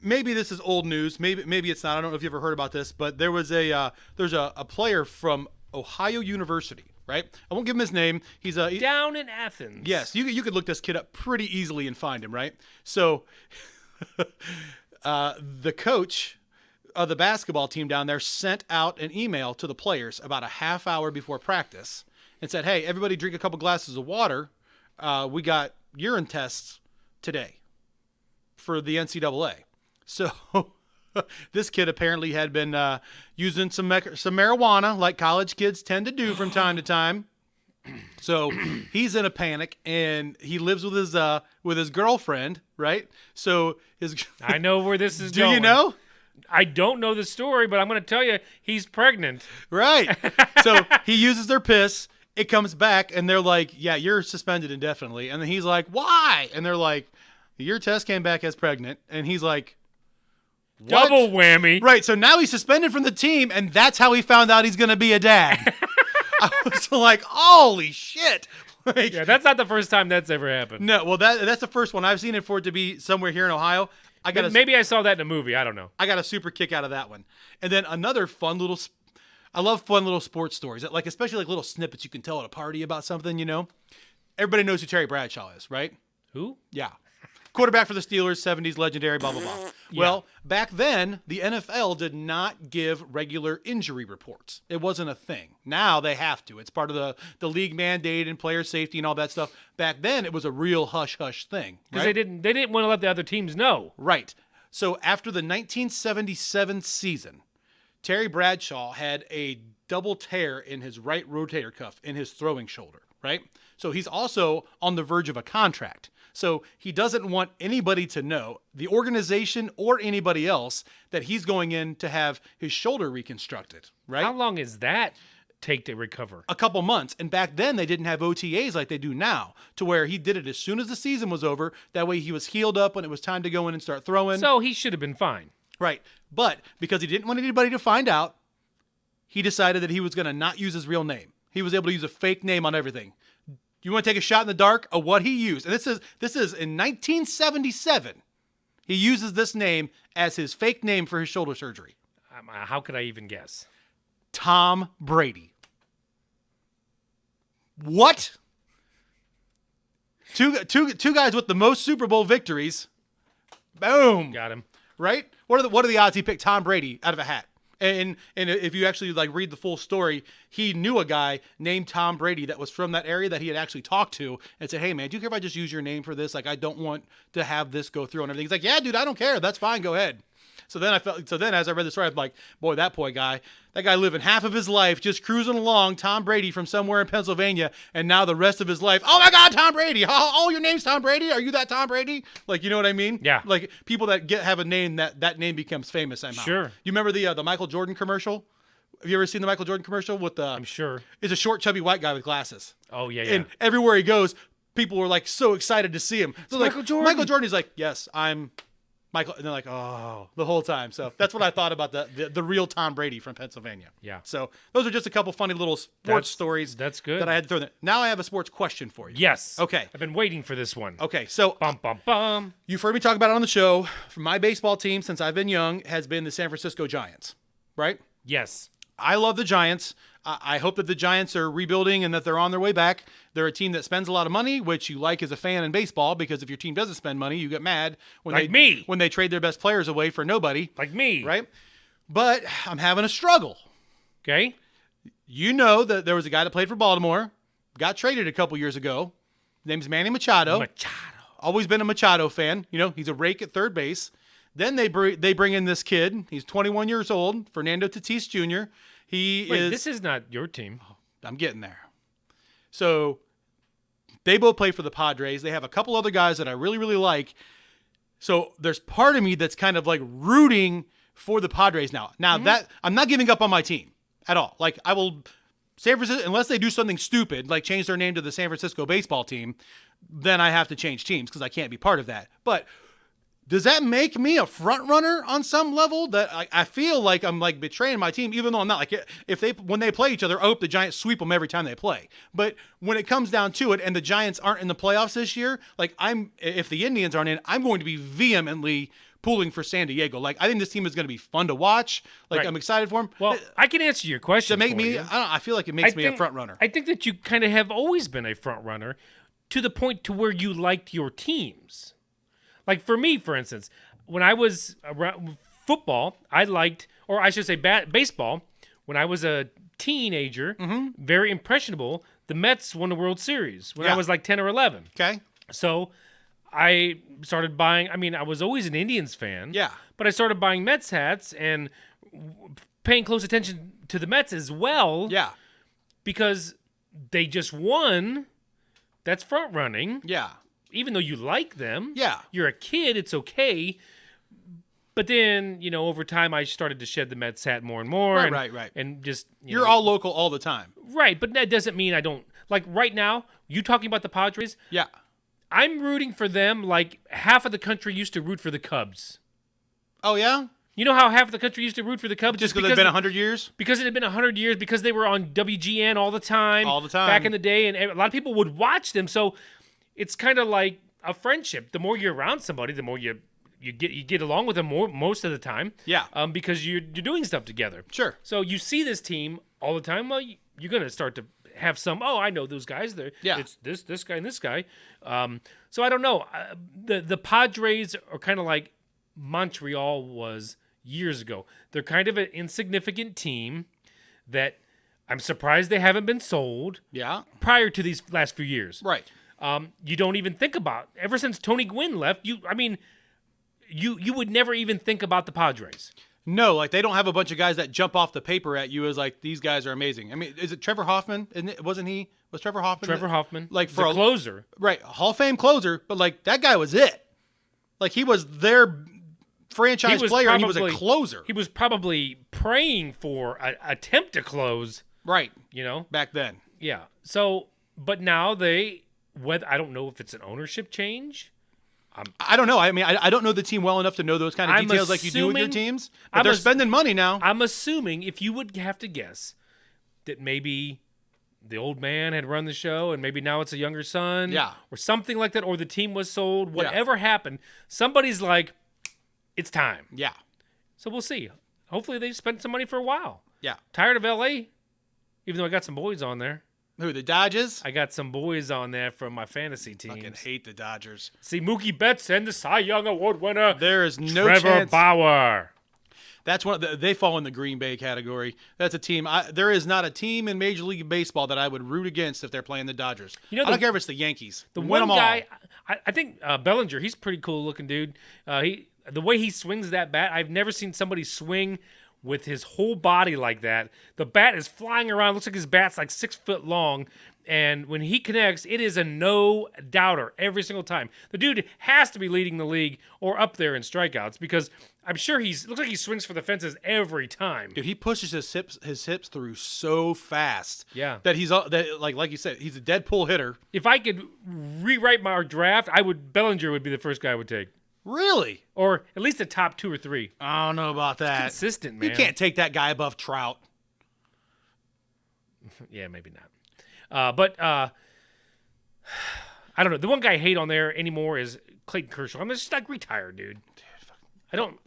S7: maybe this is old news. Maybe it's not. I don't know if you ever heard about this, but there's a player from Ohio University. Right? I won't give him his name. He's
S1: Down in Athens.
S7: Yes, you could look this kid up pretty easily and find him. Right? So the coach of the basketball team down there sent out an email to the players about a half hour before practice and said, hey, everybody drink a couple glasses of water. We got urine tests today for the NCAA. So this kid apparently had been using some marijuana like college kids tend to do from time to time. So he's in a panic and he lives with his girlfriend, right? So
S1: I know where this is
S7: do
S1: going.
S7: you know?
S1: I don't know the story, but I'm going to tell you he's pregnant.
S7: Right. So he uses their piss. It comes back, and they're like, yeah, you're suspended indefinitely. And then he's like, why? And they're like, your test came back as pregnant. And he's like, what?
S1: Double whammy.
S7: Right. So now he's suspended from the team, and that's how he found out he's going to be a dad. I was like, holy shit. Like,
S1: Yeah, that's not the first time that's ever happened.
S7: no, well, that's the first one I've seen it for it to be somewhere here in Ohio.
S1: Maybe I saw that in a movie. I don't know.
S7: I got a super kick out of that one. And then another I love fun little sports stories, like especially like little snippets you can tell at a party about something, you know. Everybody knows who Terry Bradshaw is, right?
S1: Who?
S7: Yeah. Quarterback for the Steelers, 70s, legendary, blah, blah, blah. Well, back then, the NFL did not give regular injury reports. It wasn't a thing. Now they have to. It's part of the league mandate and player safety and all that stuff. Back then, it was a real hush-hush thing.
S1: Because
S7: right?
S1: they didn't want to let the other teams know.
S7: Right. So after the 1977 season, Terry Bradshaw had a double tear in his right rotator cuff in his throwing shoulder, right? So he's also on the verge of a contract. So he doesn't want anybody to know, the organization or anybody else, that he's going in to have his shoulder reconstructed, right?
S1: How long is that take to recover?
S7: A couple months. And back then they didn't have OTAs like they do now, to where he did it as soon as the season was over. That way he was healed up when it was time to go in and start throwing.
S1: So he should have been fine.
S7: Right. But because he didn't want anybody to find out, he decided that he was going to not use his real name. He was able to use a fake name on everything. You want to take a shot in the dark of what he used? And this is in 1977. He uses this name as his fake name for his shoulder surgery.
S1: How could I even guess?
S7: Tom Brady. What? Two guys with the most Super Bowl victories. Boom.
S1: Got him.
S7: Right? What are the odds he picked Tom Brady out of a hat? And if you actually like read the full story, he knew a guy named Tom Brady that was from that area that he had actually talked to and said, hey man, do you care if I just use your name for this? Like, I don't want to have this go through and everything. He's like, yeah, dude, I don't care. That's fine. Go ahead. So then as I read the story, I'm like, boy, that guy living half of his life just cruising along, Tom Brady from somewhere in Pennsylvania, and now the rest of his life, oh my God, Tom Brady! Oh, your name's Tom Brady? Are you that Tom Brady? Like, you know what I mean?
S1: Yeah.
S7: Like people that have a name that name becomes famous somehow.
S1: Sure.
S7: You remember the Michael Jordan commercial? Have you ever seen the Michael Jordan commercial with the?
S1: I'm sure.
S7: It's a short, chubby white guy with glasses.
S1: Oh yeah.
S7: And everywhere he goes, people were like so excited to see him. So like
S1: Michael Jordan.
S7: Michael Jordan is like, yes, I'm Michael, and they're like, oh, the whole time. So that's what I thought about the real Tom Brady from Pennsylvania.
S1: Yeah.
S7: So those are just a couple funny little sports stories.
S1: That's good.
S7: That I had to throw in. Now I have a sports question for you.
S1: Yes.
S7: Okay.
S1: I've been waiting for this one.
S7: Okay. So
S1: Bum, bum, bum.
S7: you've heard me talk about it on the show. My baseball team, since I've been young, has been the San Francisco Giants, right?
S1: Yes.
S7: I love the Giants. I hope that the Giants are rebuilding and that they're on their way back. They're a team that spends a lot of money, which you like as a fan in baseball, because if your team doesn't spend money, you get mad when when they trade their best players away for nobody.
S1: Like me.
S7: Right? But I'm having a struggle.
S1: Okay.
S7: You know that there was a guy that played for Baltimore, got traded a couple years ago. His name's Manny Machado. Always been a Machado fan. You know, he's a rake at third base. Then they bring in this kid. He's 21 years old, Fernando Tatis Jr.
S1: This is not your team.
S7: I'm getting there. So they both play for the Padres. They have a couple other guys that I really, really like. So there's part of me that's kind of like rooting for the Padres now. Now that I'm not giving up on my team at all. Like I will San Francisco, unless they do something stupid, like change their name to the San Francisco baseball team, then I have to change teams because I can't be part of that. But does that make me a front runner on some level? That I feel like I'm like betraying my team, even though I'm not. Like when they play each other, I hope the Giants sweep them every time they play. But when it comes down to it, and the Giants aren't in the playoffs this year, like if the Indians aren't in, I'm going to be vehemently pulling for San Diego. Like I think this team is going to be fun to watch. Like I'm excited for them.
S1: Well, I can answer your question.
S7: To make me, I feel like it makes me a front runner.
S1: I think that you kind of have always been a front runner, to the point to where you liked your teams. Like for me, for instance, when I was around football, I liked, or I should say baseball, when I was a teenager, very impressionable, the Mets won the World Series when I was like 10 or 11.
S7: Okay.
S1: So I started buying, I was always an Indians fan.
S7: Yeah.
S1: But I started buying Mets hats and paying close attention to the Mets as well.
S7: Yeah.
S1: Because they just won. That's front running.
S7: Yeah.
S1: Even though you like them.
S7: Yeah.
S1: You're a kid, it's okay. But then, over time, I started to shed the Mets hat more and more.
S7: Right.
S1: And just...
S7: You're all local all the time.
S1: Right, but that doesn't mean I don't... Like, right now, you talking about the Padres?
S7: Yeah.
S1: I'm rooting for them like half of the country used to root for the Cubs.
S7: Oh, yeah?
S1: You know how half of the country used to root for the Cubs?
S7: Just because they've been 100 years?
S1: Because it had been 100 years, because they were on WGN all the time.
S7: All the time.
S1: Back in the day, and a lot of people would watch them. So it's kind of like a friendship. The more you're around somebody, the more you get along with them most of the time.
S7: Yeah.
S1: Because you're doing stuff together.
S7: Sure.
S1: So you see this team all the time. Well, you're going to start to have some, I know those guys. It's this guy and this guy. So I don't know. The Padres are kind of like Montreal was years ago. They're kind of an insignificant team that I'm surprised they haven't been sold.
S7: Yeah.
S1: Prior to these last few years.
S7: Right.
S1: You don't even think about, ever since Tony Gwynn left, you would never even think about the Padres.
S7: No, like they don't have a bunch of guys that jump off the paper at you as like, these guys are amazing. I mean, is it Trevor Hoffman? Was Trevor Hoffman?
S1: Trevor Hoffman.
S7: Like for
S1: a closer.
S7: Right. Hall of Fame closer, but like that guy was it. Like he was their franchise player and he was a closer.
S1: He was probably praying for an attempt to close.
S7: Right.
S1: Back
S7: then.
S1: Yeah. So, but now I don't know if it's an ownership change.
S7: I don't know. I mean, I don't know the team well enough to know those kind of details like you do with your teams. But they're spending money now.
S1: I'm assuming, if you would have to guess, that maybe the old man had run the show and maybe now it's a younger son.
S7: Yeah.
S1: Or something like that. Or the team was sold. Whatever happened, somebody's like, it's time.
S7: Yeah.
S1: So we'll see. Hopefully they've spent some money for a while.
S7: Yeah.
S1: Tired of L.A., even though I got some boys on there.
S7: Who, the Dodgers?
S1: I got some boys on there from my fantasy teams.
S7: Fucking hate the Dodgers.
S1: See, Mookie Betts and the Cy Young Award winner.
S7: There is no
S1: Trevor
S7: chance.
S1: Bauer.
S7: That's they fall in the Green Bay category. That's a team. There is not a team in Major League Baseball that I would root against if they're playing the Dodgers. I don't care if it's the Yankees.
S1: The
S7: Win
S1: one
S7: them all.
S1: guy, I think Bellinger, he's a pretty cool looking dude. The way he swings that bat, I've never seen somebody swing with his whole body like that. The bat is flying around. Looks like his bat's like 6 foot long. And when he connects, it is a no-doubter every single time. The dude has to be leading the league or up there in strikeouts because I'm sure looks like he swings for the fences every time.
S7: Dude, he pushes his hips through so fast.
S1: Yeah.
S7: That like you said, he's a dead pull hitter.
S1: If I could rewrite my draft, Bellinger would be the first guy I would take.
S7: Really?
S1: or at least the top 2 or 3.
S7: I don't know about that.
S1: Consistent, man.
S7: You can't take that guy above Trout.
S1: Yeah, maybe not. But I don't know. The one guy I hate on there anymore is Clayton Kershaw. I'm just like retired, dude. I don't.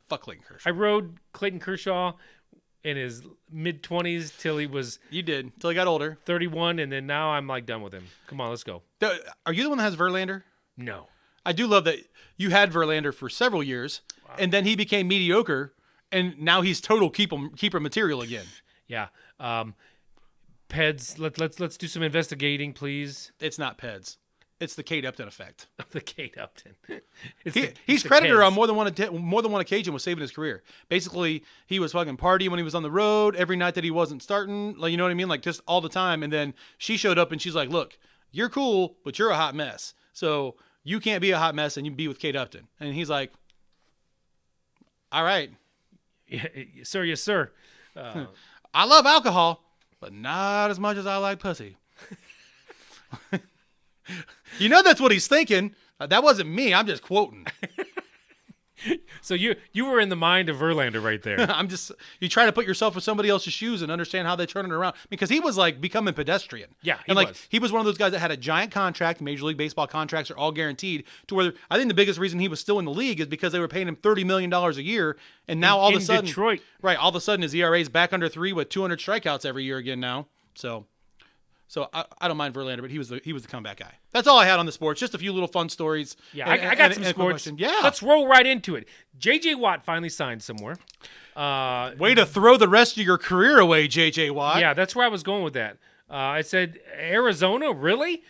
S7: Fuck Clayton Kershaw.
S1: I rode Clayton Kershaw in his mid-20s till he was
S7: You did. Till he got older.
S1: 31, and then now I'm like done with him. Come on, let's go.
S7: Are you the one that has Verlander?
S1: No.
S7: I do love that you had Verlander for several years, and then he became mediocre, and now he's total keeper material again.
S1: Yeah. Peds, let's do some investigating, please.
S7: It's not Peds. It's the Kate Upton effect.
S1: The Kate Upton. It's
S7: He's
S1: the
S7: credited
S1: Keds.
S7: on more than one occasion with saving his career. Basically, he was fucking partying when he was on the road every night that he wasn't starting. Like, you know what I mean? Like, just all the time. And then she showed up and she's like, "Look, you're cool, but you're a hot mess. So you can't be a hot mess and you be with Kate Upton." And he's like, "All right,
S1: Sir, yes, sir.
S7: I love alcohol, but not as much as I like pussy." You know that's what he's thinking. That wasn't me. I'm just quoting.
S1: So you were in the mind of Verlander right there.
S7: You try to put yourself in somebody else's shoes and understand how they turn it around, because he was like becoming pedestrian.
S1: Yeah,
S7: he was one of those guys that had a giant contract. Major League Baseball contracts are all guaranteed, to where I think the biggest reason he was still in the league is because they were paying him $30 million a year, and now all of a sudden,
S1: Detroit,
S7: right? All of a sudden his ERA is back under 3 with 200 strikeouts every year again now. So I don't mind Verlander, but he was the comeback guy. That's all I had on the sports. Just a few little fun stories.
S1: Yeah, I got some
S7: and a quick
S1: sports.
S7: question. Yeah,
S1: Let's roll right into it. J.J. Watt finally signed somewhere.
S7: Way to throw the rest of your career away, J.J. Watt.
S1: Yeah, that's where I was going with that. I said Arizona, really?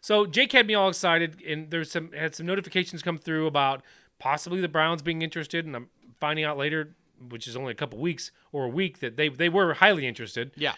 S1: So Jake had me all excited, and had some notifications come through about possibly the Browns being interested, and I'm finding out later, which is only a couple weeks or a week, that they were highly interested.
S7: Yeah.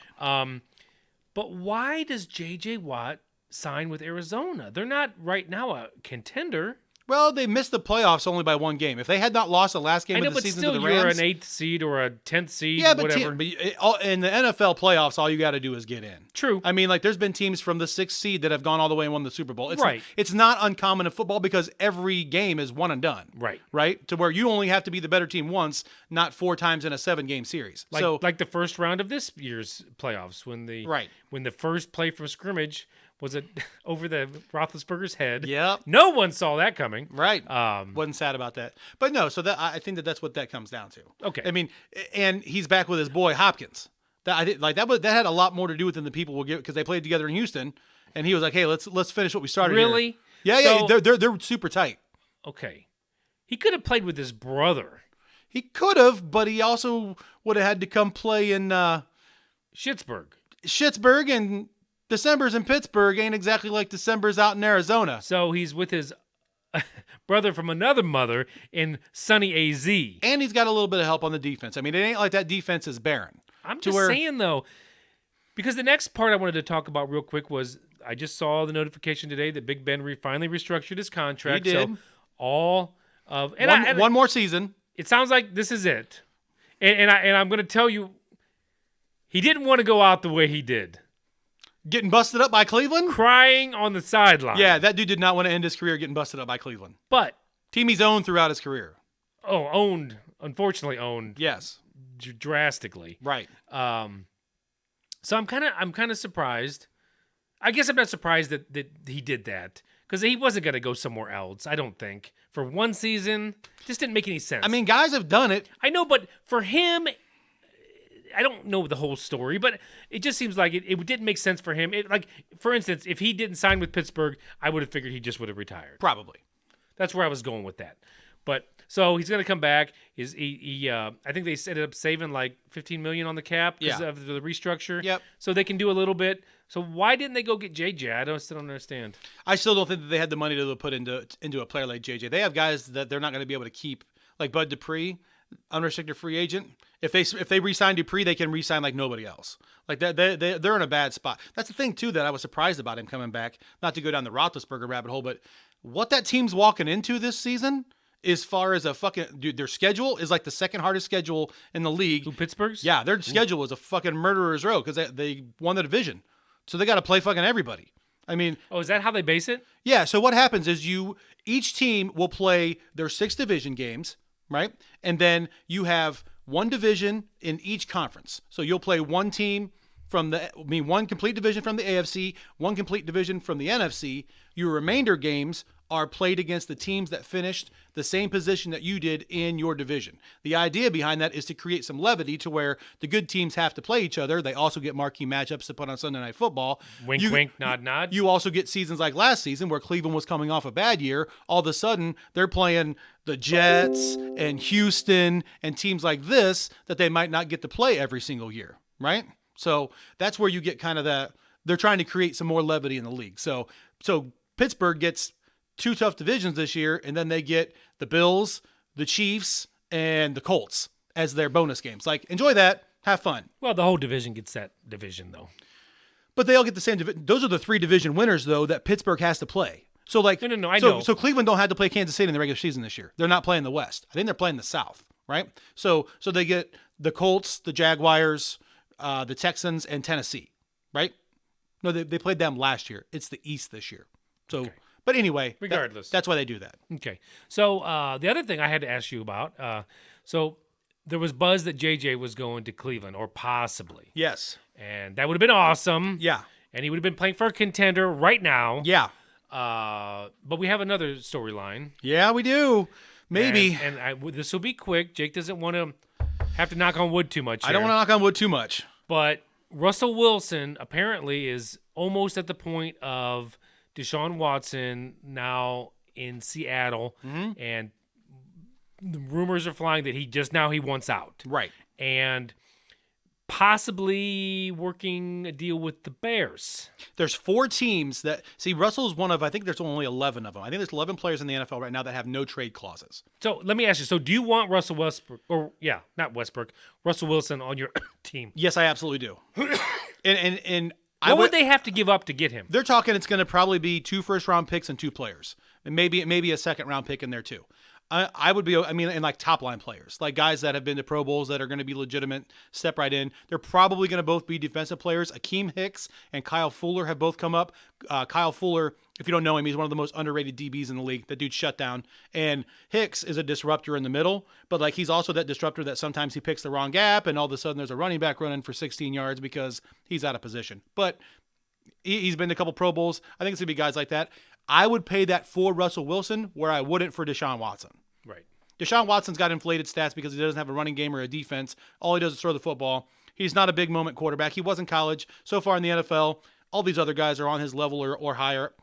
S1: But why does J.J. Watt sign with Arizona? They're not right now a contender.
S7: Well, they missed the playoffs only by 1 game. If they had not lost the last game
S1: I know,
S7: of the
S1: but
S7: season
S1: still,
S7: to the
S1: you're
S7: Rams,
S1: an 8th seed or a 10th seed,
S7: yeah, but
S1: whatever.
S7: in the NFL playoffs, all you got to do is get in.
S1: True.
S7: I mean, like, there's been teams from the 6th seed that have gone all the way and won the Super Bowl.
S1: Right.
S7: It's not uncommon in football because every game is one and done.
S1: Right.
S7: Right? To where you only have to be the better team once, not 4 times in a 7-game series.
S1: Like the first round of this year's playoffs, when the first play from scrimmage was it over the Roethlisberger's head.
S7: Yep.
S1: No one saw that coming.
S7: Right. Wasn't sad about that. But no, so I think that's what that comes down to.
S1: Okay.
S7: I mean, and he's back with his boy Hopkins. That had a lot more to do with than the people will give, because they played together in Houston, and he was like, "Hey, let's finish what we started."
S1: Really?
S7: Here. Yeah,
S1: So-
S7: they're super tight.
S1: Okay. He could have played with his brother.
S7: He could have, but he also would have had to come play in
S1: Schittsburg.
S7: and December's in Pittsburgh ain't exactly like December's out in Arizona.
S1: So he's with his brother from another mother in sunny AZ.
S7: And he's got a little bit of help on the defense. I mean, it ain't like that defense is barren.
S1: I'm just saying, though, because the next part I wanted to talk about real quick was I just saw the notification today that Big Ben finally restructured his contract.
S7: He did.
S1: So all of
S7: one more season.
S1: It sounds like this is it. And I'm going to tell you, he didn't want to go out the way he did.
S7: Getting busted up by Cleveland?
S1: Crying on the sideline.
S7: Yeah, that dude did not want to end his career getting busted up by Cleveland.
S1: But
S7: Team he's owned throughout his career.
S1: Unfortunately owned.
S7: Yes.
S1: Drastically.
S7: Right.
S1: So I'm kind of surprised. I guess I'm not surprised that he did that, because he wasn't going to go somewhere else, I don't think. For one season, just didn't make any sense.
S7: I mean, guys have done it.
S1: I know, but for him, I don't know the whole story, but it just seems like it didn't make sense for him. Like, for instance, if he didn't sign with Pittsburgh, I would have figured he just would have retired.
S7: Probably.
S1: That's where I was going with that. But so he's going to come back. I think they ended up saving like $15 million on the cap because of the restructure.
S7: Yep.
S1: So they can do a little bit. So why didn't they go get JJ? I still don't understand.
S7: I still don't think that they had the money to put into a player like JJ. They have guys that they're not going to be able to keep, like Bud Dupree, unrestricted free agent. If they re-sign Dupree, they can re-sign like nobody else. Like they're in a bad spot. That's the thing too that I was surprised about him coming back. Not to go down the Roethlisberger rabbit hole, but what that team's walking into this season, as far as their schedule is like the second hardest schedule in the league.
S1: Who, Pittsburgh's?
S7: Yeah, their schedule is a fucking murderer's row because they won the division, so they got to play fucking everybody. I mean,
S1: Oh, is that how they base it?
S7: yeah. So what happens is each team will play their 6 division games, right? And then you have one division in each conference. So you'll play one team one complete division from the AFC, one complete division from the NFC. Your remainder games are played against the teams that finished the same position that you did in your division. The idea behind that is to create some levity to where the good teams have to play each other. They also get marquee matchups to put on Sunday Night Football.
S1: Wink, wink, nod, nod.
S7: You also get seasons like last season where Cleveland was coming off a bad year. All of a sudden, they're playing the Jets and Houston and teams like this that they might not get to play every single year, right? So that's where you get kind of that. They're trying to create some more levity in the league. So Pittsburgh gets 2 tough divisions this year, and then they get the Bills, the Chiefs, and the Colts as their bonus games. Like, enjoy that. Have fun.
S1: Well, the whole division gets that division, though.
S7: But they all get the same division. Those are the 3 division winners, though, that Pittsburgh has to play. So, like,
S1: No, I know.
S7: So Cleveland don't have to play Kansas City in the regular season this year. They're not playing the West. I think they're playing the South, right? So they get the Colts, the Jaguars, the Texans, and Tennessee, right? No, they played them last year. It's the East this year. So, okay. But anyway,
S1: regardless,
S7: that's why they do that.
S1: Okay. So the other thing I had to ask you about, so there was buzz that JJ was going to Cleveland, or possibly.
S7: Yes.
S1: And that would have been awesome.
S7: Yeah.
S1: And he would have been playing for a contender right now.
S7: Yeah.
S1: But we have another storyline.
S7: Yeah, we do. Maybe.
S1: And this will be quick. Jake doesn't want to have to knock on wood too much here.
S7: I don't want to knock on wood too much.
S1: But Russell Wilson apparently is almost at the point of Deshaun Watson now in Seattle, and the rumors are flying that he wants out.
S7: Right.
S1: And possibly working a deal with the Bears.
S7: There's 4 teams that see Russell's one of, I think there's only 11 of them. I think there's 11 players in the NFL right now that have no trade clauses.
S1: So let me ask you, so do you want Russell Wilson on your team?
S7: Yes, I absolutely do. and
S1: what would they have to give up to get him?
S7: They're talking it's going to probably be 2 first-round picks and 2 players. And maybe a second-round pick in there too. I would be, and like top-line players, like guys that have been to Pro Bowls that are going to be legitimate, step right in. They're probably going to both be defensive players. Akeem Hicks and Kyle Fuller have both come up. Kyle Fuller, if you don't know him, he's one of the most underrated DBs in the league. That dude's shut down. And Hicks is a disruptor in the middle, but like he's also that disruptor that sometimes he picks the wrong gap, and all of a sudden there's a running back running for 16 yards because he's out of position. But he's been to a couple Pro Bowls. I think it's going to be guys like that. I would pay that for Russell Wilson where I wouldn't for Deshaun Watson.
S1: Right.
S7: Deshaun Watson's got inflated stats because he doesn't have a running game or a defense. All he does is throw the football. He's not a big moment quarterback. He was in college. So far in the NFL, all these other guys are on his level or higher.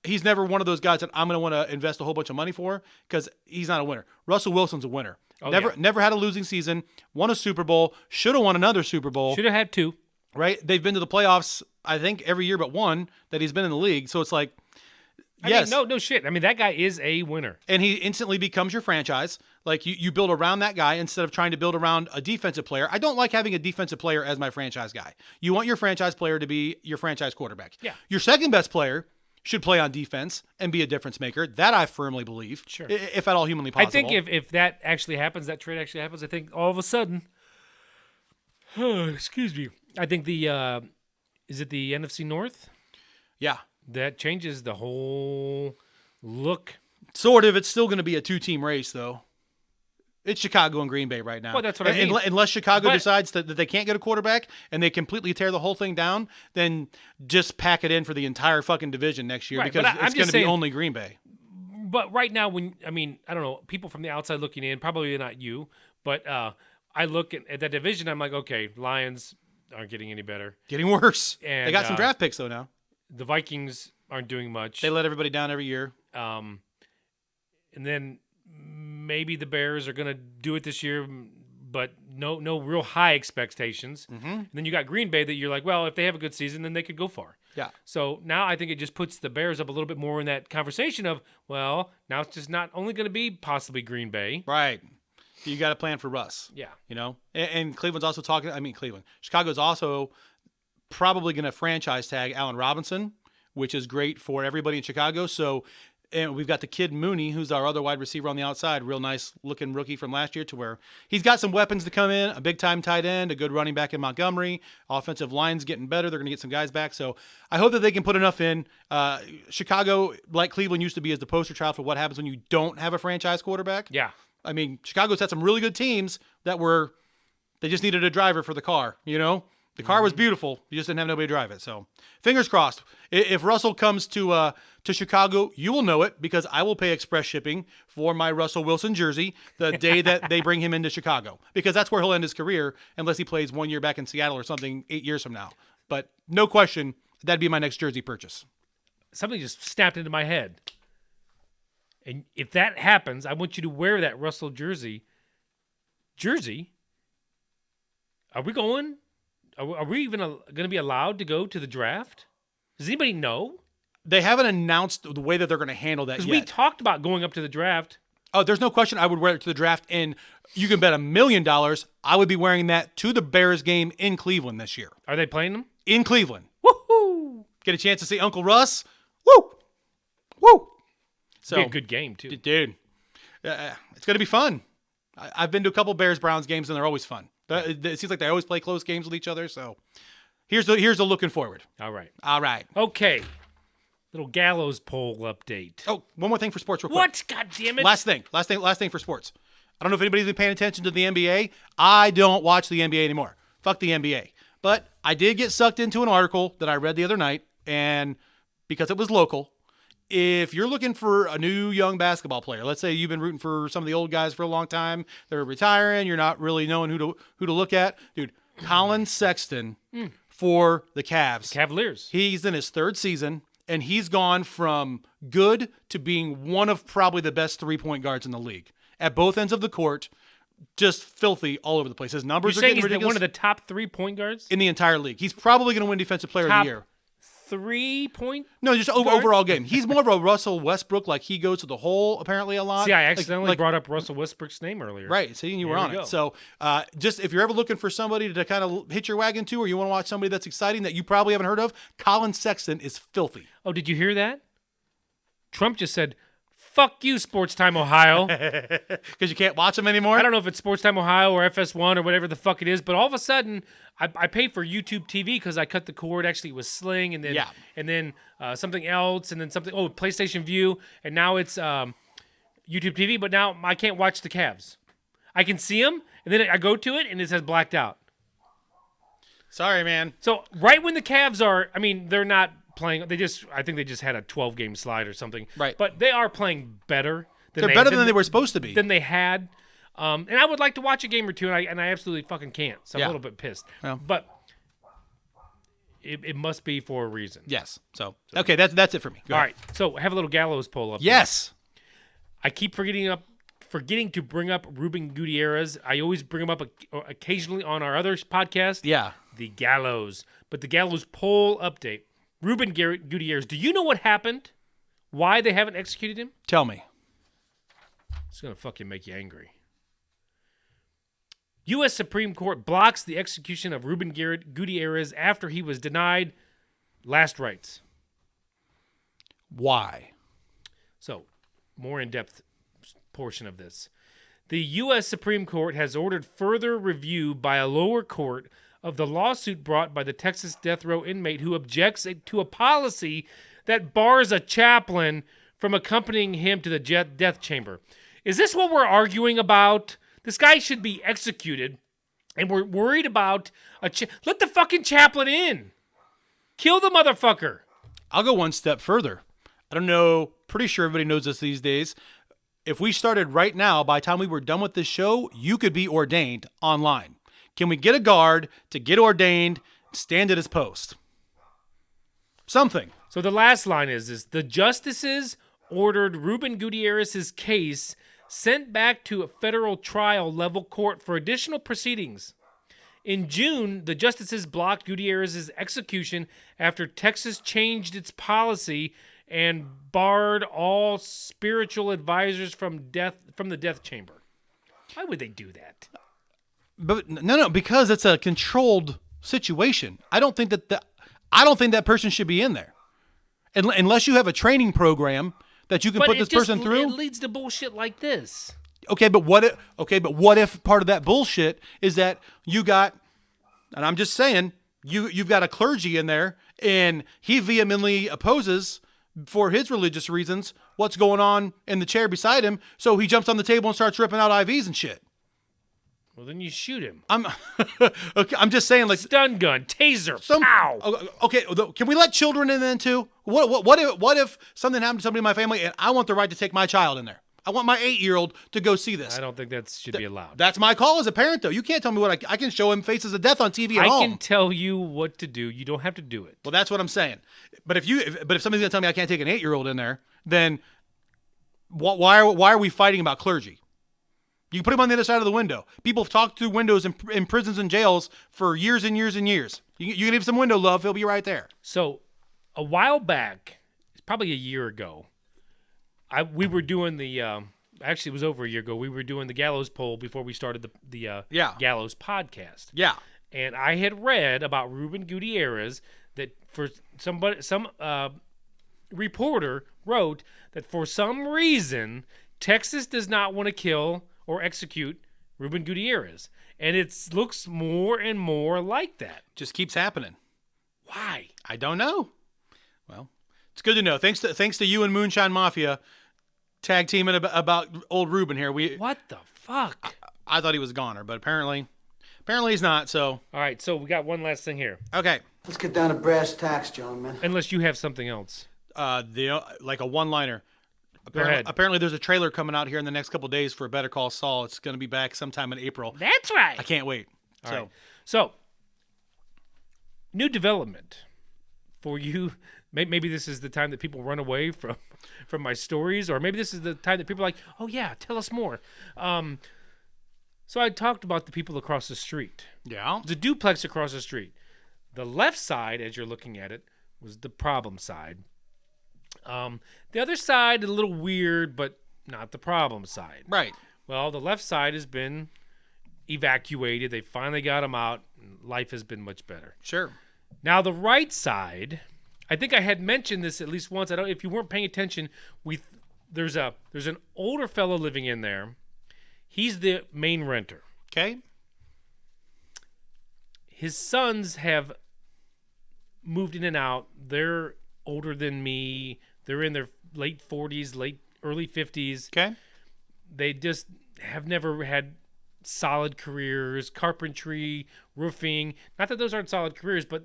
S7: He's never one of those guys that I'm going to want to invest a whole bunch of money for because he's not a winner. Russell Wilson's a winner. Never had a losing season. Won a Super Bowl. Should have won another Super Bowl.
S1: Should have had 2.
S7: Right? They've been to the playoffs, I think, every year but one that he's been in the league. So it's like,
S1: yes. I mean, no shit. I mean, that guy is a winner.
S7: And he instantly becomes your franchise. Like, you build around that guy instead of trying to build around a defensive player. I don't like having a defensive player as my franchise guy. You want your franchise player to be your franchise quarterback.
S1: Yeah.
S7: Your second best player should play on defense and be a difference maker. That I firmly believe.
S1: Sure.
S7: If at all humanly possible.
S1: I think if that actually happens, that trade actually happens, I think all of a sudden, excuse me, I think is it the NFC North?
S7: Yeah.
S1: That changes the whole look.
S7: Sort of. It's still going to be a 2-team race, though. It's Chicago and Green Bay right now.
S1: Well, that's what I mean.
S7: Unless Chicago decides that they can't get a quarterback and they completely tear the whole thing down, then just pack it in for the entire fucking division next year because it's going to be only Green Bay.
S1: But right now, I don't know, people from the outside looking in, probably not you, but I look at that division, I'm like, okay, Lions aren't getting any better.
S7: Getting worse.
S1: And
S7: they got some draft picks, though, now.
S1: The Vikings aren't doing much.
S7: They let everybody down every year.
S1: And then maybe the Bears are going to do it this year, but no real high expectations. Mm-hmm. And then you got Green Bay that you're like, well, if they have a good season, then they could go far.
S7: Yeah.
S1: So now I think it just puts the Bears up a little bit more in that conversation of, well, now it's just not only going to be possibly Green Bay.
S7: Right. You got to plan for Russ.
S1: Yeah.
S7: You know? And Cleveland's also Chicago's also probably going to franchise tag Allen Robinson, which is great for everybody in Chicago. So And we've got the kid Mooney, who's our other wide receiver on the outside. Real nice looking rookie from last year, to where he's got some weapons to come in, a big time tight end, a good running back in Montgomery. Offensive line's getting better. They're going to get some guys back. So I hope that they can put enough in. Chicago, like Cleveland used to be, is the poster child for what happens when you don't have a franchise quarterback.
S1: Yeah.
S7: I mean, Chicago's had some really good teams they just needed a driver for the car, you know? The car was beautiful. You just didn't have nobody to drive it. So fingers crossed. If Russell comes to Chicago, you will know it, because I will pay express shipping for my Russell Wilson jersey the day that they bring him into Chicago, because that's where he'll end his career unless he plays 1 year back in Seattle or something 8 years from now. But no question, that'd be my next jersey purchase.
S1: Something just snapped into my head. And if that happens, I want you to wear that Russell jersey. Jersey? Are we going? Are we even going to be allowed to go to the draft? Does anybody know?
S7: They haven't announced the way that they're going to handle that yet.
S1: Because we talked about going up to the draft.
S7: Oh, there's no question I would wear it to the draft, and you can bet $1 million I would be wearing that to the Bears game in Cleveland this year.
S1: Are they playing them?
S7: In Cleveland.
S1: Woohoo!
S7: Get a chance to see Uncle Russ. Woo! Woo! So,
S1: Be a good game, too.
S7: Dude, it's going to be fun. I've been to a couple Bears-Browns games, and they're always fun. It seems like they always play close games with each other, so here's the looking forward.
S1: All right.
S7: All right.
S1: Okay. Little Gallows poll update.
S7: Oh, one more thing for sports real quick.
S1: What? God damn it.
S7: Last thing for sports. I don't know if anybody's been paying attention to the NBA. I don't watch the NBA anymore. Fuck the NBA. But I did get sucked into an article that I read the other night, and because it was local, if you're looking for a new young basketball player, let's say you've been rooting for some of the old guys for a long time, they're retiring, you're not really knowing who to look at, dude, Colin Sexton for the Cavs.
S1: Cavaliers.
S7: He's in his third season, and he's gone from good to being one of probably the best three-point guards in the league. At both ends of the court, just filthy all over the place. His numbers
S1: You're
S7: are
S1: saying
S7: getting
S1: he's
S7: ridiculous
S1: one of the top 3-point guards?
S7: in the entire league. He's probably going to win Defensive Player of
S1: Top
S7: the Year.
S1: 3-point?
S7: No, just overall game. He's more of a Russell Westbrook, like he goes to the hole apparently a lot.
S1: See, I accidentally
S7: like,
S1: brought up Russell Westbrook's name earlier.
S7: right. See, you were
S1: There
S7: on
S1: we
S7: it.
S1: go.
S7: So just if you're ever looking for somebody to kind of hit your wagon to, or you want to watch somebody that's exciting that you probably haven't heard of, Colin Sexton is filthy.
S1: Oh, did you hear that? Trump just said, "Fuck you, Sports Time Ohio."
S7: Because you can't watch him anymore?
S1: I don't know if it's Sports Time Ohio or FS1 or whatever the fuck it is, but all of a sudden, I pay for YouTube TV because I cut the cord. Actually, it was Sling, and then something else, and then something. Oh, PlayStation View, and now it's YouTube TV. But now I can't watch the Cavs. I can see them, and then I go to it, and it says blacked out.
S7: Sorry, man.
S1: So right when the Cavs are, I mean, they're not playing. I think they just had a 12-game slide or something.
S7: Right.
S1: But they are playing better.
S7: They're better than they were supposed to be.
S1: Than they had. And I would like to watch a game or two, and I absolutely fucking can't. So I'm a little bit pissed.
S7: Yeah.
S1: But it must be for a reason.
S7: Yes. So okay, that's it for me. Go
S1: All
S7: ahead.
S1: right. So I have a little Gallows poll up.
S7: Yes.
S1: I keep forgetting to bring up Ruben Gutierrez. I always bring him up occasionally on our other podcast.
S7: Yeah.
S1: The Gallows. But the Gallows poll update. Ruben Gutierrez, do you know what happened? Why they haven't executed him?
S7: Tell me.
S1: It's going to fucking make you angry. U.S. Supreme Court blocks the execution of Ruben Gutierrez after he was denied last rites.
S7: Why?
S1: So, more in-depth portion of this. The U.S. Supreme Court has ordered further review by a lower court of the lawsuit brought by the Texas death row inmate who objects to a policy that bars a chaplain from accompanying him to the death chamber. Is this what we're arguing about? This guy should be executed, and we're worried about let the fucking chaplain in. Kill the motherfucker.
S7: I'll go one step further. I don't know. Pretty sure everybody knows this these days. If we started right now, by the time we were done with this show, you could be ordained online. Can we get a guard to get ordained, stand at his post? Something.
S1: So the last line is the justices ordered Ruben Gutierrez's case sent back to a federal trial level court for additional proceedings. In June, the justices blocked Gutierrez's execution after Texas changed its policy and barred all spiritual advisors from the death chamber. Why would they do that?
S7: But no, because it's a controlled situation. I don't think that person should be in there, unless you have a training program that you can
S1: But
S7: put
S1: it
S7: this
S1: just-
S7: person through?
S1: It leads to bullshit like this.
S7: Okay, but what if part of that bullshit is that you got, and I'm just saying, you've got a clergy in there and he vehemently opposes for his religious reasons what's going on in the chair beside him, so he jumps on the table and starts ripping out IVs and shit.
S1: Well, then you shoot him.
S7: I'm okay, I'm just saying, like,
S1: Stun gun, taser, pow.
S7: okay, can we let children in then too? What if something happened to somebody in my family and I want the right to take my child in there? I want my 8-year-old to go see this.
S1: I don't think that should be allowed.
S7: That's my call as a parent, though. You can't tell me what I can show him faces of death on TV at home.
S1: I can tell you what to do. You don't have to do it.
S7: Well, that's what I'm saying. But if somebody's gonna tell me I can't take an 8-year-old in there, then why are we fighting about clergy? You can put him on the other side of the window. People have talked through windows in prisons and jails for years and years and years. You can give some window love; he'll be right there.
S1: So, a while back, it's probably a year ago, we were doing the. Actually, it was over a year ago. We were doing the Gallows poll before we started the Gallows podcast.
S7: Yeah.
S1: And I had read about Ruben Gutierrez that for some reporter wrote that for some reason Texas does not want to kill or execute Ruben Gutierrez, and it looks more and more like that.
S7: Just keeps happening.
S1: Why?
S7: I don't know. Well, it's good to know. Thanks to you and Moonshine Mafia tag teaming about old Ruben here.
S1: What the fuck?
S7: I thought he was a goner, but apparently he's not. So
S1: All right, so we got one last thing here.
S7: okay.
S3: Let's get down to brass tacks, gentlemen.
S1: Unless you have something else.
S7: Like a one-liner.
S1: Go ahead.
S7: Apparently, there's a trailer coming out here in the next couple of days for Better Call Saul. It's going to be back sometime in April.
S1: That's right.
S7: I can't wait.
S1: All right. So, new development for you. Maybe this is the time that people run away from my stories, or maybe this is the time that people are like, oh yeah, tell us more. So I talked about the people across the street.
S7: Yeah.
S1: The duplex across the street. The left side, as you're looking at it, was the problem side. The other side, a little weird, but not the problem side.
S7: Right.
S1: Well, the left side has been evacuated. They finally got them out. And life has been much better.
S7: Sure.
S1: Now, the right side, I think I had mentioned this at least once. I don't. If you weren't paying attention, there's an older fellow living in there. He's the main renter.
S7: Okay.
S1: His sons have moved in and out. They're older than me. They're in their late 40s, early 50s.
S7: Okay.
S1: They just have never had solid careers, carpentry, roofing. Not that those aren't solid careers, but,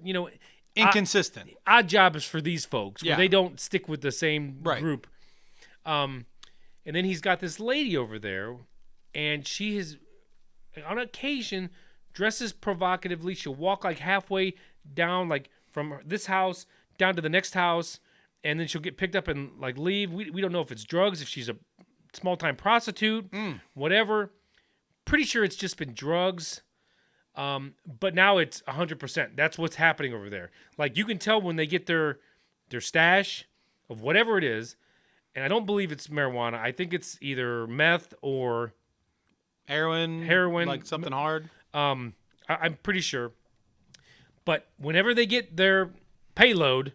S7: Inconsistent.
S1: odd jobs for these folks
S7: Yeah.
S1: where they don't stick with the same
S7: Right.
S1: group. And then he's got this lady over there, and she is, on occasion, dresses provocatively. She'll walk like halfway down, like from this house down to the next house, and then she'll get picked up and like leave. We don't know if it's drugs, if she's a small-time prostitute, whatever. Pretty sure it's just been drugs. But now it's 100%. That's what's happening over there. Like, you can tell when they get their stash of whatever it is, and I don't believe it's marijuana. I think it's either meth or
S7: Heroin. Like something hard.
S1: I'm pretty sure. But whenever they get their payload,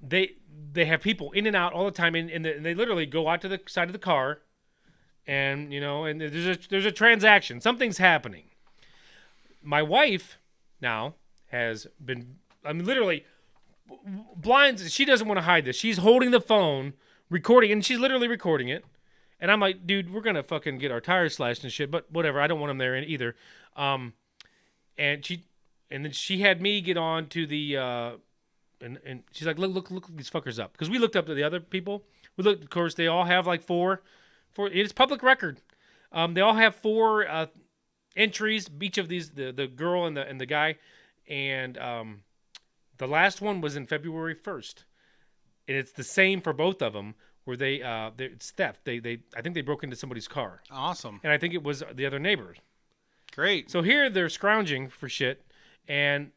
S1: they have people in and out all the time, and they literally go out to the side of the car, and and there's a transaction. Something's happening. My wife now has been, literally blind. She doesn't want to hide this. She's holding the phone, recording, and she's literally recording it. And I'm like, dude, we're gonna fucking get our tires slashed and shit. But whatever, I don't want them there either. And then she had me get on to the, and she's like, look these fuckers up, because we looked up to the other people. We looked, of course, they all have like four. It's public record. They all have 4 entries, each of these, the girl and the guy, and the last one was in February 1st, and it's the same for both of them. Where it's theft. I think they broke into somebody's car,
S7: Awesome.
S1: and I think it was the other neighbor.
S7: Great.
S1: So here they're scrounging for shit, and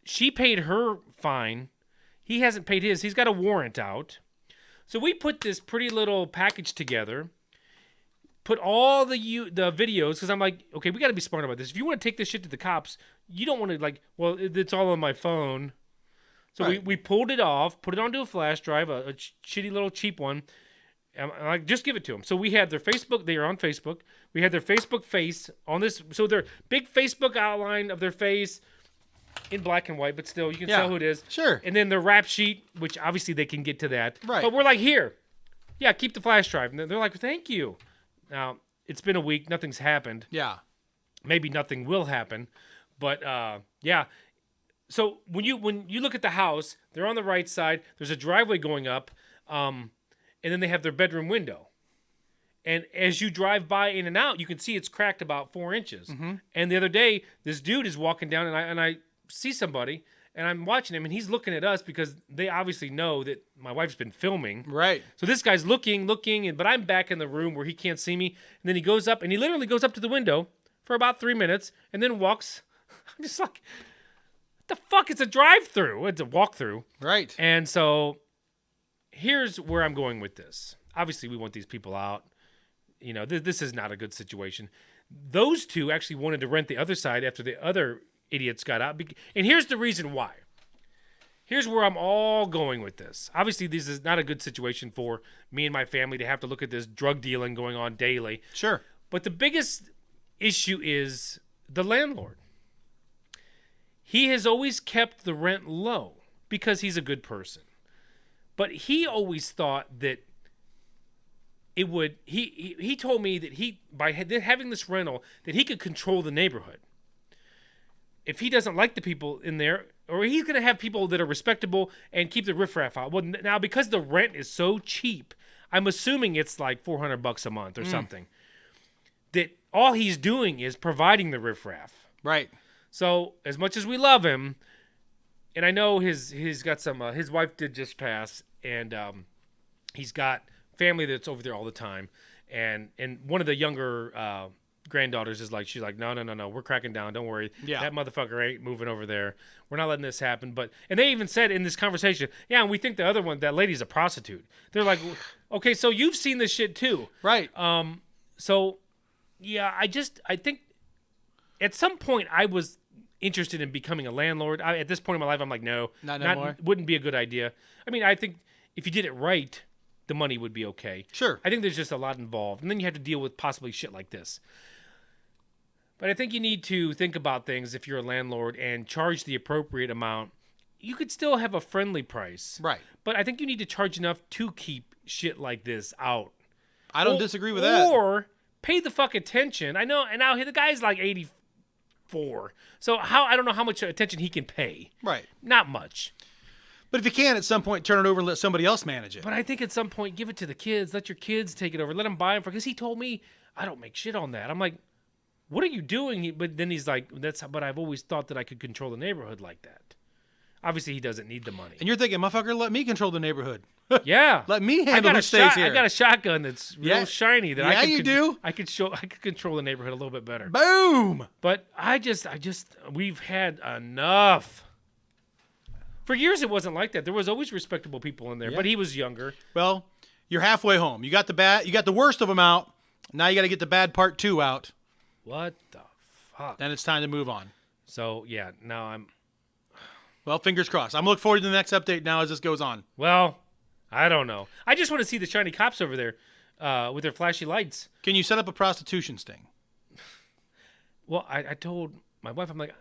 S1: she paid her fine. He hasn't paid his. He's got a warrant out. So we put this pretty little package together. Put all the videos, because I'm like, okay, we got to be smart about this. If you want to take this shit to the cops, you don't want to it's all on my phone. So
S7: right.
S1: we pulled it off, put it onto a flash drive, a shitty little cheap one, I'm like, just give it to them. So we had their Facebook. They are on Facebook. We had their Facebook face on this. So their big Facebook outline of their face in black and white, but still you can tell who it is.
S7: Sure.
S1: And then the rap sheet, which obviously they can get to that.
S7: Right.
S1: But we're like, here, yeah, keep the flash drive. And they're like, thank you. Now it's been a week. Nothing's happened.
S7: Yeah.
S1: Maybe nothing will happen. But yeah. So when you look at the house, they're on the right side. There's a driveway going up, and then they have their bedroom window. And as you drive by in and out, you can see it's cracked about 4 inches.
S7: Mm-hmm.
S1: And the other day, this dude is walking down, and I see somebody, and I'm watching him, and he's looking at us because they obviously know that my wife's been filming.
S7: Right.
S1: So this guy's looking, but I'm back in the room where he can't see me. And then he goes up, and he literally goes up to the window for about 3 minutes, and then walks. I'm just like, what the fuck? It's a drive-through. It's a walk-through.
S7: Right.
S1: And so here's where I'm going with this. Obviously, we want these people out. You know, this is not a good situation. Those two actually wanted to rent the other side after the other idiots got out. And here's the reason why. Here's where I'm all going with this. Obviously, this is not a good situation for me and my family to have to look at this drug dealing going on daily.
S7: Sure.
S1: But the biggest issue is the landlord. He has always kept the rent low because he's a good person. But he always thought that it would, he told me that by having this rental, that he could control the neighborhood. If he doesn't like the people in there, or he's going to have people that are respectable and keep the riffraff out. Well, now because the rent is so cheap, I'm assuming it's like $400 a month or something, that all he's doing is providing the riffraff.
S7: Right.
S1: So as much as we love him, and I know he's got some, his wife did just pass, and he's got family that's over there all the time, and one of the younger granddaughters is like, she's like, no, we're cracking down, don't worry, that motherfucker ain't moving over there, we're not letting this happen. And they even said in this conversation, yeah, and we think the other one, that lady's a prostitute. They're like, okay, so you've seen this shit too,
S7: Right.
S1: so yeah, I think at some point I was interested in becoming a landlord. At this point in my life, I'm like, no,
S7: Not no more.
S1: Wouldn't be a good idea. I mean, I think if you did it right, the money would be okay.
S7: Sure.
S1: I think there's just a lot involved. And then you have to deal with possibly shit like this. But I think you need to think about things if you're a landlord and charge the appropriate amount. You could still have a friendly price.
S7: Right.
S1: But I think you need to charge enough to keep shit like this out.
S7: I don't disagree with that.
S1: Or pay the fuck attention. I know, and now the guy's like 84. So I don't know how much attention he can pay.
S7: Right.
S1: Not much.
S7: But if you can, at some point, turn it over and let somebody else manage it.
S1: But I think at some point, give it to the kids. Let your kids take it over. Let them buy them because he told me, I don't make shit on that. I'm like, what are you doing? But then he's like, but I've always thought that I could control the neighborhood like that. Obviously, he doesn't need the money.
S7: And you're thinking, motherfucker, let me control the neighborhood.
S1: Yeah.
S7: Let me handle who stays here.
S1: I got a shotgun that's real shiny that
S7: Yeah, you do.
S1: I could control the neighborhood a little bit better.
S7: Boom.
S1: But we've had enough. For years, it wasn't like that. There was always respectable people in there, but he was younger.
S7: Well, you're halfway home. You got the worst of them out. Now you got to get the bad part 2 out.
S1: What the fuck?
S7: Then it's time to move on.
S1: So, yeah, now I'm...
S7: Well, fingers crossed. I'm looking forward to the next update now as this goes on.
S1: Well, I don't know. I just want to see the shiny cops over there with their flashy lights.
S7: Can you set up a prostitution sting?
S1: Well, I told my wife, I'm like,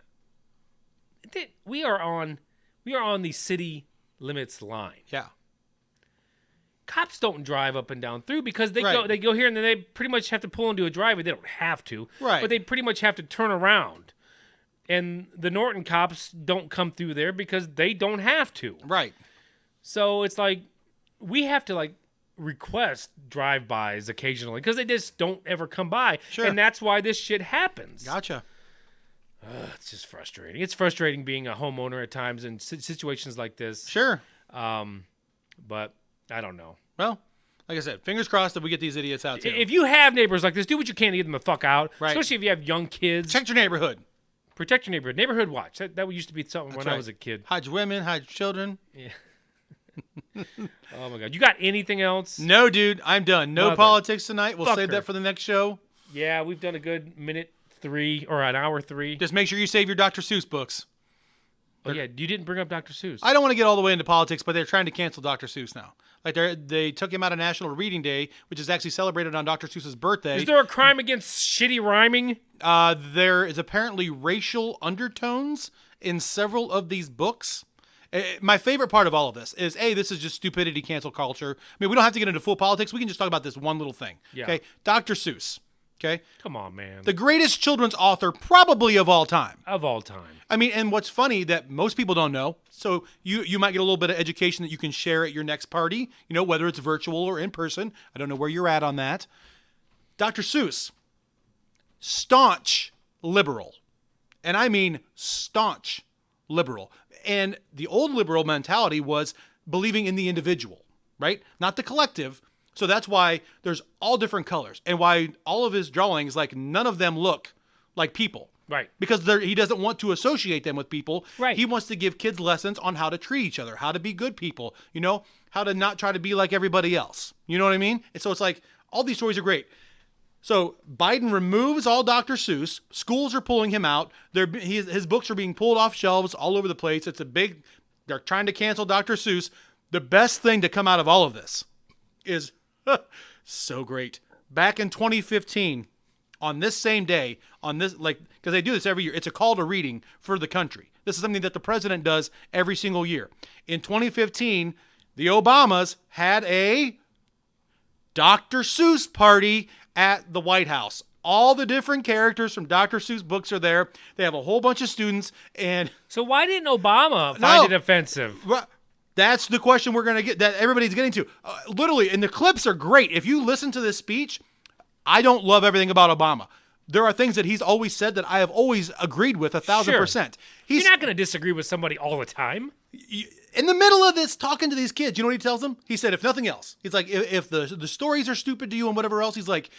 S1: we are on the city limits line.
S7: Yeah.
S1: Cops don't drive up and down through because they
S7: Right.
S1: go here and then they pretty much have to pull into a driveway. They don't have to,
S7: Right.
S1: but they pretty much have to turn around. And the Norton cops don't come through there because they don't have to.
S7: Right.
S1: So it's like we have to like request drive-bys occasionally because they just don't ever come by.
S7: Sure.
S1: And that's why this shit happens.
S7: Gotcha.
S1: It's just frustrating. It's frustrating being a homeowner at times in situations like this.
S7: Sure.
S1: But I don't know.
S7: Well, like I said, fingers crossed that we get these idiots out too.
S1: If you have neighbors like this, do what you can to get them the fuck out.
S7: Right.
S1: Especially if you have young kids.
S7: Check your neighborhood.
S1: Protect your neighborhood. Neighborhood watch. That used to be something
S7: That's
S1: when
S7: right.
S1: I was a kid.
S7: Hide your women, hide your children.
S1: Oh my God. You got anything else?
S7: No, dude, I'm done. No
S1: Mother
S7: politics tonight. We'll save
S1: fucker.
S7: that for the next show.
S1: Yeah, we've done a good minute 3 or an hour 3.
S7: Just make sure you save your Dr. Seuss books.
S1: Oh yeah, you didn't bring up Dr. Seuss.
S7: I don't want to get all the way into politics, but they're trying to cancel Dr. Seuss now. Like they took him out of National Reading Day, which is actually celebrated on Dr. Seuss's birthday.
S1: Is there a crime against shitty rhyming?
S7: There is apparently racial undertones in several of these books. My favorite part of all of this is, this is just stupidity cancel culture. I mean, we don't have to get into full politics. We can just talk about this one little thing.
S1: Yeah.
S7: Okay, Dr. Seuss. Okay,
S1: Come on, man.
S7: the greatest children's author probably of all time.
S1: Of all time.
S7: I mean, and what's funny that most people don't know, so you might get a little bit of education that you can share at your next party, whether it's virtual or in person. I don't know where you're at on that. Dr. Seuss, staunch liberal. And I mean staunch liberal. And the old liberal mentality was believing in the individual, right? Not the collective. So that's why there's all different colors and why all of his drawings, like none of them look like people.
S1: Right.
S7: Because he doesn't want to associate them with people.
S1: Right.
S7: He wants to give kids lessons on how to treat each other, how to be good people, how to not try to be like everybody else. You know what I mean? And so it's like all these stories are great. So Biden removes all Dr. Seuss. Schools are pulling him out. His books are being pulled off shelves all over the place. They're trying to cancel Dr. Seuss. The best thing to come out of all of this is so great. Back in 2015, on this same day, because they do this every year, it's a call to reading for the country. This is something that the president does every single year. In 2015, the Obamas had a Dr. Seuss party at the White House. All the different characters from Dr. Seuss books are there. They have a whole bunch of students, and
S1: So why didn't Obama find it offensive?
S7: that's the question we're going to get, that everybody's getting to. Literally, and the clips are great. If you listen to this speech, I don't love everything about Obama. There are things that he's always said that I have always agreed with 1,000%.
S1: You're not going to disagree with somebody all the time.
S7: In the middle of this, talking to these kids, you know what he tells them? He said, if nothing else, he's like, if the stories are stupid to you and whatever else, he's like,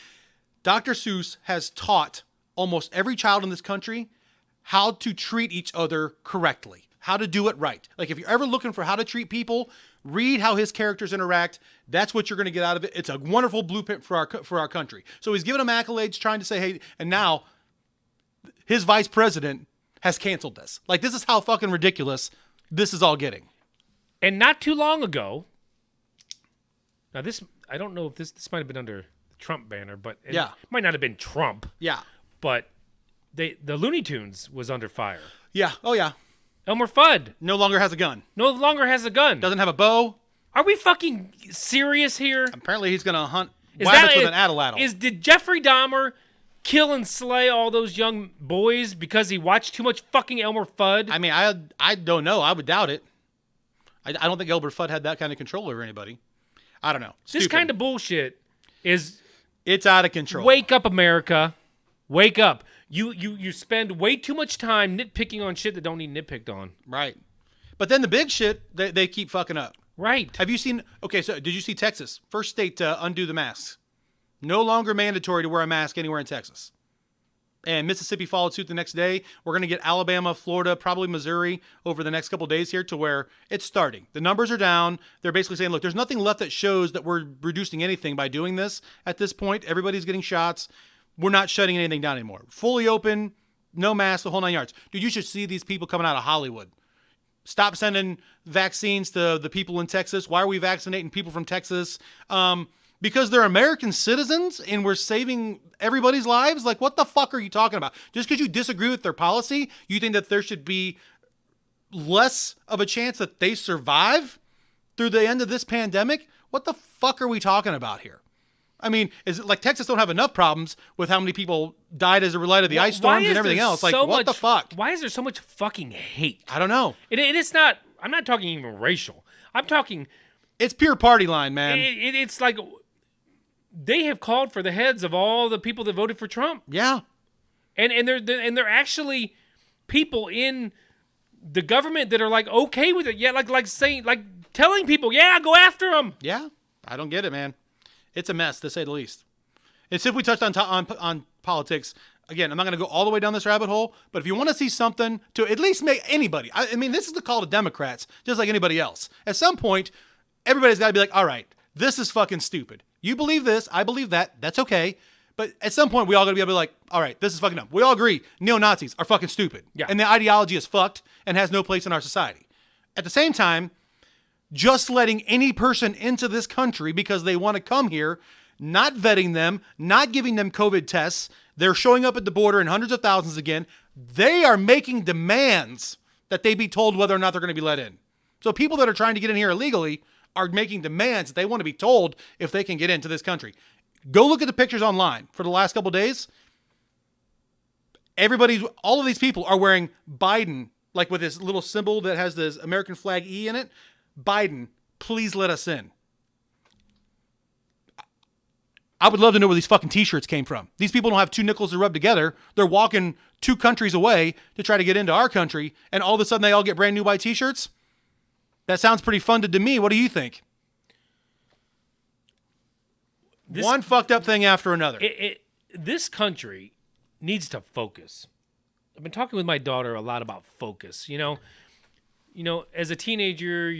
S7: Dr. Seuss has taught almost every child in this country how to treat each other correctly, how to do it right. Like, if you're ever looking for how to treat people, read how his characters interact. That's what you're going to get out of it. It's a wonderful blueprint for our country. So he's giving them accolades, trying to say, hey, and now his vice president has canceled this. Like, this is how fucking ridiculous this is all getting.
S1: And not too long ago, now this, I don't know if this might have been under the Trump banner, but it might not have been Trump.
S7: Yeah.
S1: But the Looney Tunes was under fire.
S7: Yeah. Oh, yeah.
S1: Elmer Fudd
S7: No longer has a gun.
S1: no longer has a gun.
S7: Doesn't have a bow.
S1: Are we fucking serious here?
S7: Apparently, he's going to hunt rabbits with an atlatl.
S1: Did Jeffrey Dahmer kill and slay all those young boys because he watched too much fucking Elmer Fudd?
S7: I mean, I don't know. I would doubt it. I don't think Elmer Fudd had that kind of control over anybody. I don't know.
S1: This kind of bullshit is...
S7: It's out of control.
S1: Wake up, America. Wake up. You spend way too much time nitpicking on shit that don't need nitpicked on.
S7: Right. But then the big shit, they keep fucking up.
S1: Right.
S7: Have you seen... Okay, so did you see Texas? First state to undo the masks. No longer mandatory to wear a mask anywhere in Texas. And Mississippi followed suit the next day. We're going to get Alabama, Florida, probably Missouri over the next couple of days here to where it's starting. The numbers are down. They're basically saying, look, there's nothing left that shows that we're reducing anything by doing this at this point. Everybody's getting shots. We're not shutting anything down anymore. Fully open, no mask, the whole 9 yards. Dude, you should see these people coming out of Hollywood. Stop sending vaccines to the people in Texas. Why are we vaccinating people from Texas? Because they're American citizens and we're saving everybody's lives? Like, what the fuck are you talking about? Just because you disagree with their policy, you think that there should be less of a chance that they survive through the end of this pandemic? What the fuck are we talking about here? I mean, is it like Texas don't have enough problems with how many people died as a result of the ice storms and everything else? Like, what the fuck?
S1: Why is there so much fucking hate?
S7: I don't know.
S1: It's not, I'm not talking even racial. I'm talking...
S7: It's pure party line, man.
S1: It's like... They have called for the heads of all the people that voted for Trump.
S7: Yeah.
S1: And they're actually people in the government that are like okay with it. Yeah, like saying, like telling people, yeah, go after them.
S7: Yeah. I don't get it, man. It's a mess, to say the least. And since we touched on politics, again, I'm not going to go all the way down this rabbit hole, but if you want to see something to at least make anybody, I mean, this is the call to Democrats, just like anybody else. At some point, everybody's got to be like, all right, this is fucking stupid. You believe this, I believe that, that's okay. But at some point, we all got to be able to be like, all right, this is fucking dumb. We all agree neo-Nazis are fucking stupid.
S1: Yeah.
S7: And the ideology is fucked and has no place in our society. At the same time, just letting any person into this country because they want to come here, not vetting them, not giving them COVID tests, they're showing up at the border in hundreds of thousands again. They are making demands that they be told whether or not they're going to be let in. So people that are trying to get in here illegally are making demands that they want to be told if they can get into this country. Go look at the pictures online for the last couple of days. All of these people are wearing Biden, like with this little symbol that has this American flag E in it. Biden, please let us in. I would love to know where these fucking t-shirts came from. These people don't have two nickels to rub together. They're walking 2 countries away to try to get into our country, and all of a sudden they all get brand new white t-shirts? That sounds pretty funded to me. What do you think? One fucked up thing after another.
S1: This country needs to focus. I've been talking with my daughter a lot about focus. You know, as a teenager,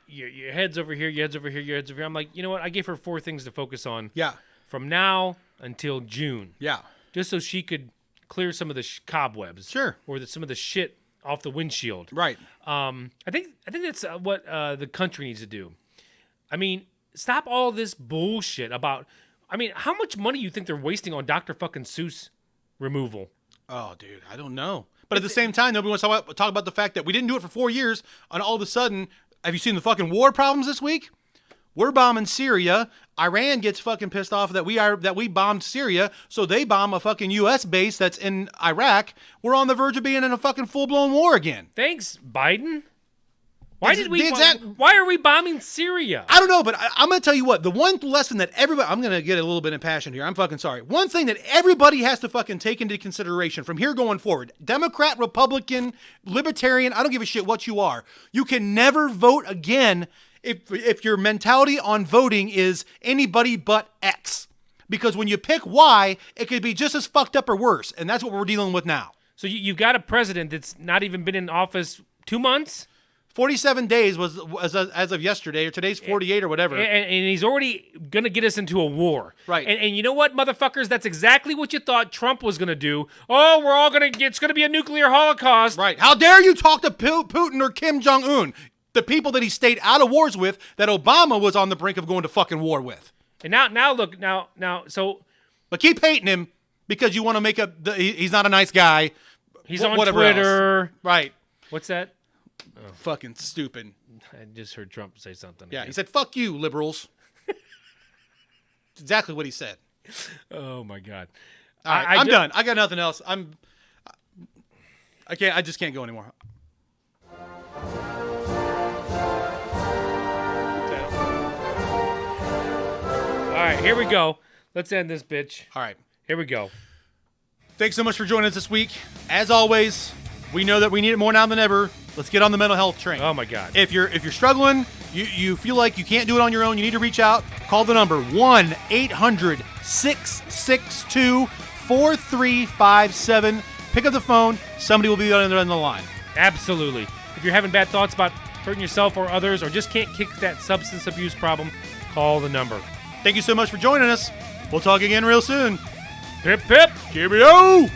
S1: your head's over here, your head's over here, your head's over here. I'm like, you know what? I gave her 4 things to focus on.
S7: Yeah.
S1: From now until June.
S7: Yeah.
S1: Just so she could clear some of the cobwebs.
S7: Sure.
S1: Or some of the shit off the windshield.
S7: Right.
S1: I think that's what the country needs to do. I mean, stop all this bullshit about. I mean, how much money you think they're wasting on Dr. fucking Seuss removal?
S7: Oh, dude, I don't know. But at the same time, nobody wants to talk about the fact that we didn't do it for 4 years, and all of a sudden, have you seen the fucking war problems this week? We're bombing Syria. Iran gets fucking pissed off that we bombed Syria, so they bomb a fucking U.S. base that's in Iraq. We're on the verge of being in a fucking full-blown war again.
S1: Thanks, Biden. Why are we bombing Syria?
S7: I don't know, but I'm going to tell you what. The one lesson that everybody... I'm going to get a little bit impassioned here. I'm fucking sorry. One thing that everybody has to fucking take into consideration from here going forward, Democrat, Republican, Libertarian, I don't give a shit what you are. You can never vote again if your mentality on voting is anybody but X. Because when you pick Y, it could be just as fucked up or worse. And that's what we're dealing with now.
S1: So you've got a president that's not even been in office 2 months?
S7: 47 days was as of yesterday, or today's 48 or whatever.
S1: And he's already going to get us into a war.
S7: Right.
S1: And you know what, motherfuckers? That's exactly what you thought Trump was going to do. Oh, we're all going to it's going to be a nuclear holocaust.
S7: Right. How dare you talk to Putin or Kim Jong-un, the people that he stayed out of wars with, that Obama was on the brink of going to fucking war with.
S1: And now look, so...
S7: But keep hating him because you want to make he's not a nice guy.
S1: He's on Twitter.
S7: Else. Right.
S1: What's that?
S7: Oh. Fucking stupid.
S1: I just heard Trump say something.
S7: Yeah,
S1: again.
S7: he said, fuck you, liberals. That's exactly what he said.
S1: Oh, my God.
S7: All right, I'm done. I got nothing else. I just can't go anymore.
S1: All right, here we go. Let's end this bitch.
S7: All right.
S1: Here we go.
S7: Thanks so much for joining us this week. As always, we know that we need it more now than ever. Let's get on the mental health train.
S1: Oh my God.
S7: If you're struggling, you feel like you can't do it on your own, you need to reach out. Call the number 1-800-662-4357. Pick up the phone. Somebody will be on the end of the line.
S1: Absolutely. If you're having bad thoughts about hurting yourself or others, or just can't kick that substance abuse problem, call the number.
S7: Thank you so much for joining us. We'll talk again real soon.
S1: Hip hip.
S7: Cheerio!